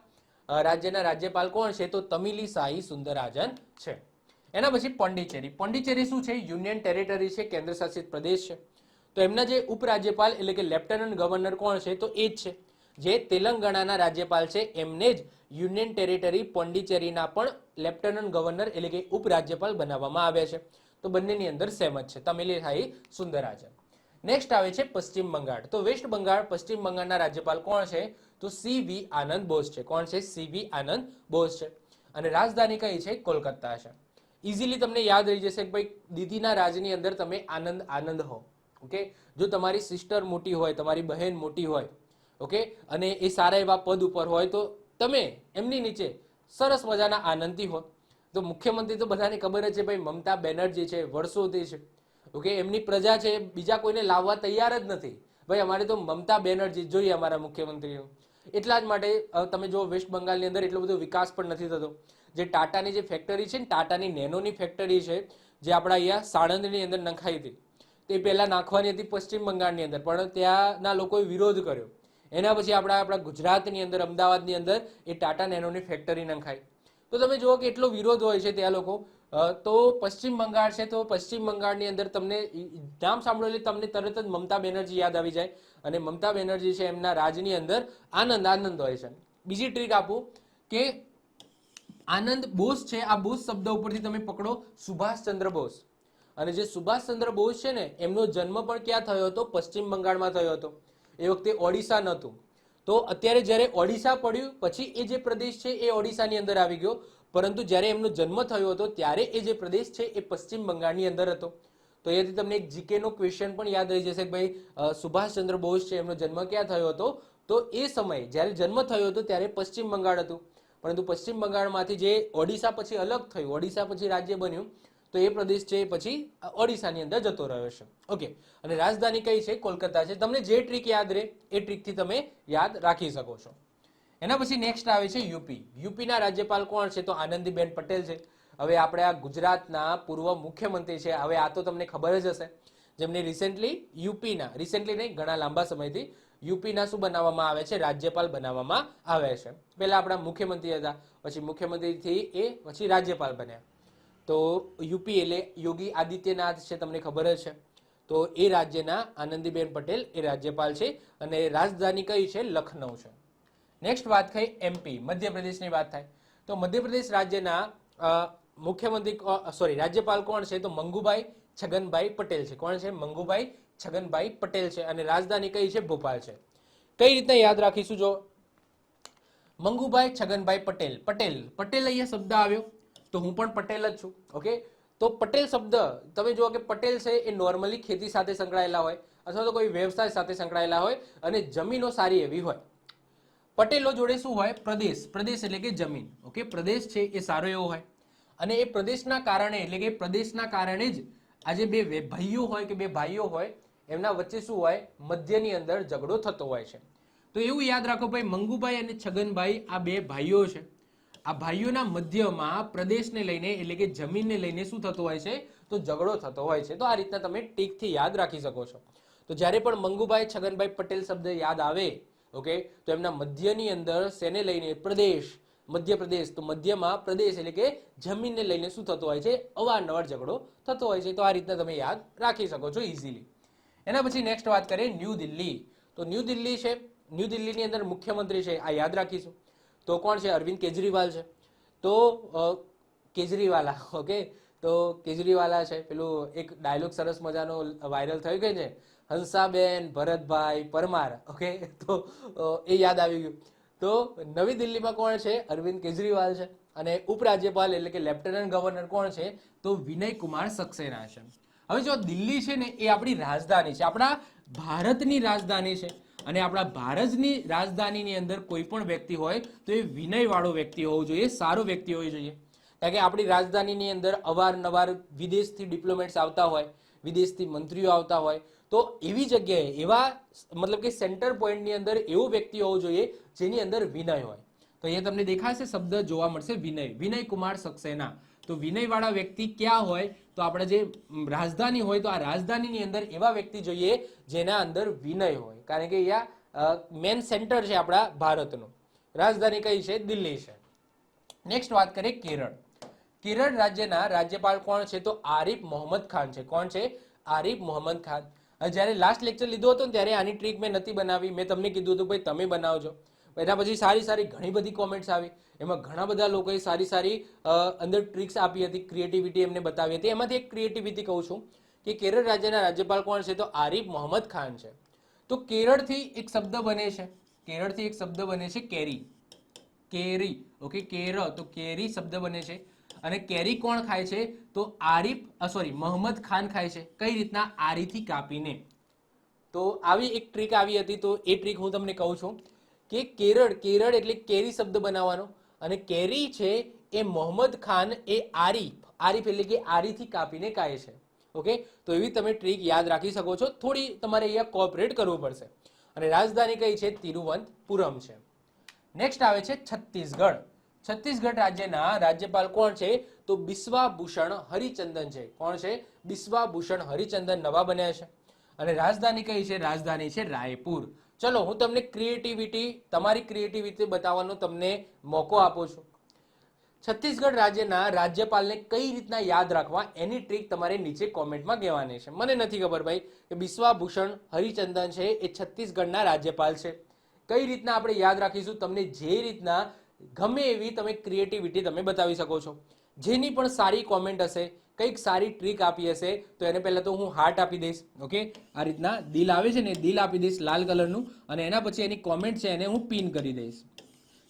રાજ્યના રાજ્યપાલ કોણ છે? તો તમિલિસાઈ સુંદરરાજન છે. એના પછી પોંડિચેરી. પોંડિચેરી શું છે? યુનિયન ટેરેટરી છે, કેન્દ્ર શાસિત પ્રદેશ છે. તો એમના જે ઉપરાજ્યપાલ એટલે કે લેફ્ટનન્ટ ગવર્નર કોણ છે? તો એ જ છે જે તેલંગાણાના રાજ્યપાલ છે એમને જ યુનિયન ટેરેટરી પોંડિચેરીના પણ લેફ્ટનન્ટ ગવર્નર એટલે કે ઉપરાજ્યપાલ બનાવવામાં આવ્યા છે. તો બંનેની અંદર સેમ જ છે, તમિલિસાઈ સુંદરરાજન. નેક્સ્ટ આવે છે પશ્ચિમ બંગાળ. તો વેસ્ટ બંગાળ પશ્ચિમ બંગાળના રાજ્યપાલ કોણ છે? તો સીવી આનંદ બોઝ છે. કોણ છે? સીવી આનંદ બોઝ છે. અને રાજધાની કઈ છે? કોલકાતા છે. ઇઝીલી તમને યાદ રહી જશે કે ભાઈ દીદીના રાજની અંદર તમે આનંદ આનંદ હો, ઓકે. જો તમારી સિસ્ટર મોટી હોય, તમારી બહેન મોટી હોય, ઓકે, અને એ સારા એવા પદ ઉપર હોય તો તમે એમની નીચે સરસ મજાના આનંદથી હો. તો મુખ્યમંત્રી તો બધાને ખબર જ છે ભાઈ મમતા બેનર્જી છે, વર્ષોથી છે, ઓકે. એમની પ્રજા છે બીજા કોઈને લાવવા તૈયાર જ નથી. ભાઈ અમારે તો મમતા બેનર્જી જોઈએ અમારા મુખ્યમંત્રીઓ. એટલા જ માટે તમે જો વેસ્ટ બંગાળની અંદર એટલો બધો વિકાસ પણ નથી થતો. જે ટાટાની જે ફેક્ટરી છે ને, ટાટાની નેનોની ફેક્ટરી છે જે આપણા અહીંયા સાણંદની અંદર નખાઈ હતી, તે પહેલાં નાખવાની હતી પશ્ચિમ બંગાળની અંદર, પણ ત્યાંના લોકોએ વિરોધ કર્યો. એના પછી આપણા ગુજરાતની અંદર અમદાવાદની અંદર એ ટાટા નેનોની ફેક્ટરી નખાઈ. તો તમે જુઓ કે એટલો વિરોધ હોય છે ત્યાં લોકો. તો પશ્ચિમ બંગાળ છે, તો પશ્ચિમ બંગાળની અંદર તમને નામ સાંભળો એટલે તમને તરત જ મમતા બેનર્જી યાદ આવી જાય. અને મમતા બેનર્જી છે એમના રાજની અંદર આનંદ આનંદ હોય છે. બીજી ટ્રીક આપું કે આનંદ બોઝ છે, આ બોઝ શબ્દ ઉપરથી તમે પકડો સુભાષચંદ્ર બોઝ. અને જે સુભાષચંદ્ર બોઝ છે ને એમનો જન્મ પણ ક્યાં થયો હતો? પશ્ચિમ બંગાળમાં થયો હતો. એ વખતે ઓડિશા નહોતું. તો અત્યારે જ્યારે ઓડિશા પડ્યું પછી એ જે પ્રદેશ છે એ ઓડિશાની અંદર આવી ગયો, પરંતુ જ્યારે એમનો જન્મ થયો હતો ત્યારે એ જે પ્રદેશ છે એ પશ્ચિમ બંગાળની અંદર હતો. તો અહીંયાથી તમને એક જીકેનો ક્વેશ્ચન પણ યાદ રહી જશે કે ભાઈ સુભાષચંદ્ર બોઝ છે એમનો જન્મ ક્યાં થયો હતો? તો એ સમયે જ્યારે જન્મ થયો હતો ત્યારે પશ્ચિમ બંગાળ હતું, પરંતુ પશ્ચિમ બંગાળમાંથી જે ઓડિશા પછી અલગ થયું, ઓડિશા પછી રાજ્ય બન્યું, તો એ પ્રદેશ છે પછી ઓડિશાની અંદર જતો રહ્યો છે, ઓકે. અને રાજધાની કઈ છે? કોલકાતા છે. તમને જે ટ્રીક યાદ રહે એ ટ્રીકથી તમે યાદ રાખી શકો છો. એના પછી નેક્સ્ટ આવે છે યુપી. યુપીના રાજ્યપાલ કોણ છે? તો આનંદીબેન પટેલ છે. હવે આપણે આ ગુજરાતના પૂર્વ મુખ્યમંત્રી છે. હવે આ તો તમને ખબર જ હશે, જેમને રિસેન્ટલી નહીં ઘણા લાંબા સમયથી યુપીના શું બનાવવામાં આવે છે? રાજ્યપાલ બનાવવામાં આવે છે. પહેલા આપણા મુખ્યમંત્રી હતા, પછી મુખ્યમંત્રીથી એ પછી રાજ્યપાલ બન્યા. તો યુપી એટલે યોગી આદિત્યનાથ છે, તમને ખબર જ છે. તો એ રાજ્યના આનંદીબેન પટેલ એ રાજ્યપાલ છે અને રાજધાની કઈ છે? લખનઉ છે. નેક્સ્ટ વાત થઈ એમપી, મધ્યપ્રદેશની વાત થાય તો મધ્યપ્રદેશ રાજ્યના રાજ્યપાલ કોણ છે? તો મંગુભાઈ છગનભાઈ પટેલ છે. કોણ છે? મંગુભાઈ છગનભાઈ પટેલ છે. અને રાજધાની કઈ છે? ભોપાલ છે. કઈ રીતના યાદ રાખીશું? જો મંગુભાઈ છગનભાઈ પટેલ, પટેલ અહીંયા શબ્દ આવ્યો તો હું પણ પટેલ જ છું, ઓકે. તો પટેલ શબ્દ તમે જુઓ કે પટેલ છે એ નોર્મલી ખેતી સાથે સંકળાયેલા હોય અથવા તો કોઈ વ્યવસાય સાથે સંકળાયેલા હોય અને જમીનો સારી એવી હોય. પટેલો જોડે શું હોય? પ્રદેશ એટલે કે જમીન, ઓકે. પ્રદેશ છે એ સારો એવો હોય અને એ પ્રદેશના કારણે એટલે કે પ્રદેશના કારણે જ આજે બે ભાઈઓ હોય કે બે ભાઈઓ હોય એમના વચ્ચે શું હોય? મધ્યની અંદર ઝઘડો થતો હોય છે. તો એવું યાદ રાખો ભાઈ મંગુભાઈ અને છગનભાઈ આ બે ભાઈઓ છે. આ ભાઈઓના મધ્યમાં પ્રદેશને લઈને એટલે કે જમીનને લઈને શું થતું હોય છે? તો ઝઘડો થતો હોય છે. તો આ રીતના તમે ટીકથી યાદ રાખી શકો છો. તો જ્યારે પણ મંગુભાઈ છગનભાઈ પટેલ શબ્દ યાદ આવે, ઓકે, તો એમના મધ્યની અંદર શેને લઈને? પ્રદેશ, મધ્યપ્રદેશ. તો મધ્યમાં પ્રદેશ એટલે કે જમીનને લઈને શું થતો હોય છે? અવારનવાર ઝઘડો થતો હોય છે. તો આ રીતના તમે યાદ રાખી શકો છો ઇઝીલી. એના પછી નેક્સ્ટ વાત કરીએ ન્યૂ દિલ્હી. તો ન્યૂ દિલ્હી છે, ન્યૂ દિલ્હીની અંદર મુખ્યમંત્રી છે, આ યાદ રાખીશું. તો કોણ છે? અરવિંદ કેજરીવાલ છે. તો કેજરીવાલા, ઓકે. તો કેજરીવાલા છે, પેલું એક ડાયલોગ સરસ મજાનો વાયરલ થઈ ગયો છે, હંસાબેન ભરતભાઈ પરમાર, ઓકે. તો એ યાદ આવી ગયું. તો નવી દિલ્હીમાં કોણ છે? અરવિંદ કેજરીવાલ છે. અને ઉપરાજ્યપાલ એટલે કે લેફ્ટનન્ટ ગવર્નર કોણ છે? તો વિનય કુમાર સક્સેના છે. હવે જો દિલ્હી છે ને એ આપણી રાજધાની છે, આપણા ભારતની રાજધાની છે. અને આપણા ભારતની રાજધાનીની અંદર કોઈ પણ વ્યક્તિ હોય તો એ વિનય વાળો વ્યક્તિ હોવો જોઈએ, સારો વ્યક્તિ હોવો જોઈએ. કારણ કે આપણી રાજધાનીની અંદર અવારનવાર વિદેશથી ડિપ્લોમેટ્સ આવતા હોય, વિદેશથી મંત્રીઓ આવતા હોય, તો એવી જગ્યાએ એવા મતલબ કે સેન્ટર પોઈન્ટની અંદર એવો વ્યક્તિ હોવો જોઈએ જેની અંદર વિનય હોય. તો અહીંયા તમને દેખાશે શબ્દ જોવા મળશે વિનય, વિનય કુમાર સક્સેના. તો વિનયવાળા વ્યક્તિ ક્યાં હોય? તો આપણે જે રાજધાની હોય તો આ રાજધાનીની અંદર એવા વ્યક્તિ જોઈએ જેના અંદર વિનય હોય, કારણ કે અહીંયા મેન સેન્ટર છે આપણા ભારતનું. રાજધાની કઈ છે? દિલ્હી છે. નેક્સ્ટ વાત કરીએ કેરળ. કેરળ રાજ્યના રાજ્યપાલ કોણ છે? તો આરિફ મોહમ્મદ ખાન છે. કોણ છે? આરિફ મોહમ્મદ ખાન. જ્યારે લાસ્ટ લેક્ચર લીધો હતો ને ત્યારે આની ટ્રીક મેં નથી બનાવી, મેં તમને કીધું હતું ભાઈ તમે બનાવજો. એના પછી સારી સારી ઘણી બધી કોમેન્ટ્સ આવી, એમાં ઘણા બધા લોકોએ સારી સારી અંદર ટ્રિક્સ આપી હતી, ક્રિએટિવિટી એમને બતાવી હતી. એમાંથી એક ક્રિએટિવિટી કહું છું કે કેરળ રાજ્યના રાજ્યપાલ કોણ છે? તો આરિફ મોહમ્મદ ખાન છે. તો કેરળથી એક શબ્દ બને છે, કેરળથી એક શબ્દ બને છે કેરી, કેરી. ઓકે, કેર તો કેરી શબ્દ બને છે. અને કેરી કોણ ખાય છે? તો મોહમ્મદ ખાન ખાય છે. કઈ રીતના? આરીથી કાપીને. તો આવી એક ટ્રીક આવી હતી, તો એ ટ્રીક હું તમને કહું છું કે કેરળ, કેરળ એટલે કેરી શબ્દ બનાવવાનો, અને કેરી છે એ મોહમ્મદ ખાન એ આરીફ, આરીફ એટલે કે આરીથી કાપીને ખાય છે. ઓકે, તો એવી તમે ટ્રીક યાદ રાખી શકો છો. થોડી તમારે અહીંયા કોઓપરેટ કરવું પડશે. અને રાજધાની કઈ છે? તિરુવનંતપુરમ છે. નેક્સ્ટ આવે છે છત્તીસગઢ. છત્તીસગઢ રાજ્યના રાજ્યપાલ કોણ છે? તો બિસ્વાભૂષણ હરિચંદન છે. કોણ છે? બિસ્વાભૂષણ હરિચંદન નવા બન્યા છે. અને રાજધાની કઈ છે? રાજધાની છે રાયપુર. ચલો હું તમને ક્રિએટિવિટી, તમારી ક્રિએટિવિટી બતાવવાનો તમને મોકો આપું છું. છત્તીસગઢ રાજ્યના રાજ્યપાલને કઈ રીતના યાદ રાખવા એની ટ્રીક તમારે નીચે કોમેન્ટમાં કહેવાની છે. મને નથી ખબર ભાઈ કે બિસ્વાભૂષણ હરિચંદન છે એ છત્તીસગઢના રાજ્યપાલ છે. કઈ રીતના આપણે યાદ રાખીશું? તમને જે રીતના ગમે એવી તમે ક્રિએટિવિટી તમે બતાવી શકો છો. જેની પણ સારી કોમેન્ટ હશે, કંઈક સારી ટ્રીક આપી હશે, તો એને પહેલા તો હું હાર્ટ આપી દઈશ. ઓકે, આ રીતના દિલ આવે છે ને, દિલ આપી દઈશ લાલ કલરનું, અને એના પછી એની કોમેન્ટ છે એને હું પિન કરી દઈશ,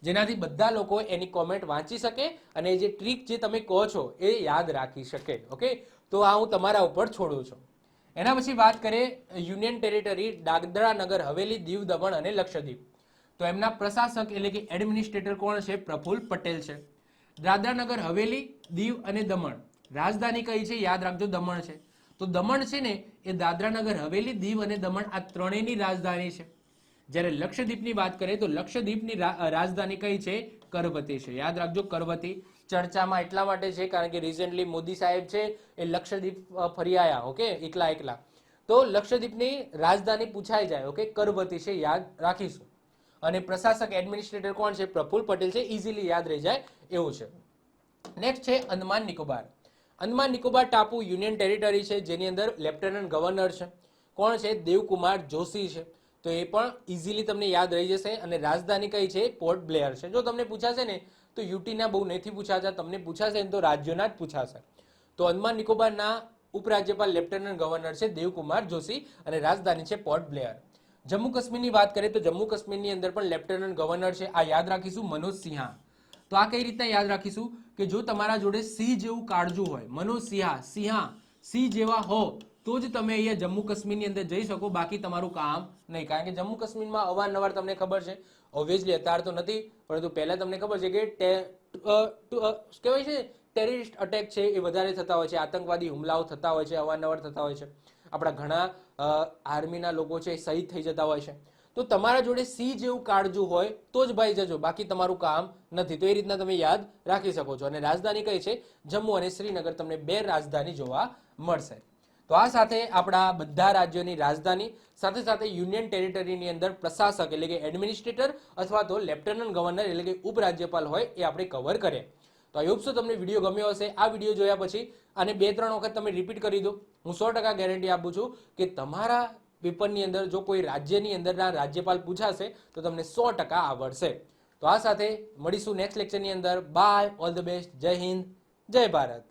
જેનાથી બધા લોકો એની કોમેન્ટ વાંચી શકે અને જે ટ્રીક જે તમે કહો છો એ યાદ રાખી શકે. ઓકે, તો આ હું તમારા ઉપર છોડું છું. એના પછી વાત કરીએ યુનિયન ટેરિટરી દાદરા નગર હવેલી, દીવ દમણ અને લક્ષદ્વીપ. તો એમના પ્રશાસક એટલે કે એડમિનિસ્ટ્રેટર કોણ છે? પ્રફુલ્લ પટેલ છે. દાદરા નગર હવેલી, દીવ અને દમણ, રાજધાની કઈ છે? યાદ રાખજો, દમણ છે. તો દમણ છે ને એ દાદરા નગર હવેલી, દીવ અને દમણ આ ત્રણેયની રાજધાની છે. જ્યારે લક્ષદ્વીપની વાત કરીએ તો લક્ષદ્વીપની રાજધાની કઈ છે? કરવતી છે. યાદ રાખજો, કરવતી ચર્ચામાં એટલા માટે છે કારણ કે રિસેન્ટલી મોદી સાહેબ છે એ લક્ષદ્વીપ ફરી આવ્યા. ઓકે, એકલા, તો લક્ષદ્વીપની રાજધાની પૂછાઈ જાય. ઓકે, કરવતી છે, યાદ રાખીશું. અને પ્રશાસક એડમિનિસ્ટ્રેટર કોણ છે? પ્રફુલ્લ પટેલ છે. ઇઝીલી યાદ રહી જાય એવું છે. નેક્સ્ટ છે અંદમાન નિકોબાર. અંદમાન નિકોબાર ટાપુ યુનિયન ટેરિટરી છે જેની અંદર લેફ્ટનન્ટ ગવર્નર છે. કોણ છે? દેવકુમાર જોશી છે. તો એ પણ ઇઝીલી તમને યાદ રહી જશે. અને રાજધાની કઈ છે? પોર્ટ બ્લેયર છે. જો તમને પૂછાશે ને તો યુટીના બહુ નથી પૂછાતા, તમને પૂછાશે ને તો રાજ્યોના જ પૂછાશે. તો અંદમાન નિકોબારના ઉપરાજ્યપાલ લેફ્ટનન્ટ ગવર્નર છે દેવકુમાર જોશી, અને રાજધાની છે પોર્ટ બ્લેયર. જમ્મુ કાશ્મીરની વાત કરીએ તો જમ્મુ કાશ્મીરની અંદર પણ લેફ્ટનન્ટ ગવર્નર છે. આ યાદ રાખીશું, મનોજ સિંહા. તો આ કઈ રીતના યાદ રાખીશું કે જો તમારા જોડે સિંહ જેવું કાળજું હોય, મનોજ સિંહા, સિંહ જેવા હો તો જ તમે અહીંયા જમ્મુ કાશ્મીરની અંદર જઈ શકો, બાકી તમારું કામ નહીં. કારણ કે જમ્મુ કાશ્મીરમાં અવારનવાર તમને ખબર છે, ઓબ્વિયસલી અત્યારે તો નથી, પરંતુ પહેલા તમને ખબર છે કે કહેવાય છે ટેરરિસ્ટ અટેક છે એ વધારે થતા હોય છે, આતંકવાદી હુમલાઓ થતા હોય છે, અવારનવાર થતા હોય છે. આપણા ઘણા આર્મીના લોકો છે શહીદ થઈ જતા હોય છે. તો તમારા જોડે સિંહ જેવું કાળજું હોય તો જ ભાઈ જજો, બાકી તમારું કામ નથી. તો એ રીતના તમે યાદ રાખી શકો છો. અને રાજધાની કઈ છે? જમ્મુ અને શ્રીનગર. તમને બે રાજધાની જોવા મળશે. તો આ સાથે આપણા બધા રાજ્યોની રાજધાની સાથે સાથે યુનિયન ટેરિટરીની અંદર પ્રશાસક એટલે કે એડમિનિસ્ટ્રેટર અથવા તો લેફ્ટનન્ટ ગવર્નર એટલે કે ઉપરાજ્યપાલ હોય એ આપણે કવર કરીએ. તો આઈ હોપ સો તમને વિડીયો ગમ્યો હશે. આ વિડીયો જોયા પછી અને 2-3 વખત તમે રિપીટ કરી દો. હું 100% ગેરંટી આપું છું કે તમારા પેપરની અંદર જો કોઈ રાજ્યની અંદરના રાજ્યપાલ પૂછાશે તો તમને 100% આવડશે. તો આ સાથે મળીશું નેક્સ્ટ લેક્ચરની અંદર. બાય, ઓલ ધ બેસ્ટ, જય હિન્દ, જય ભારત.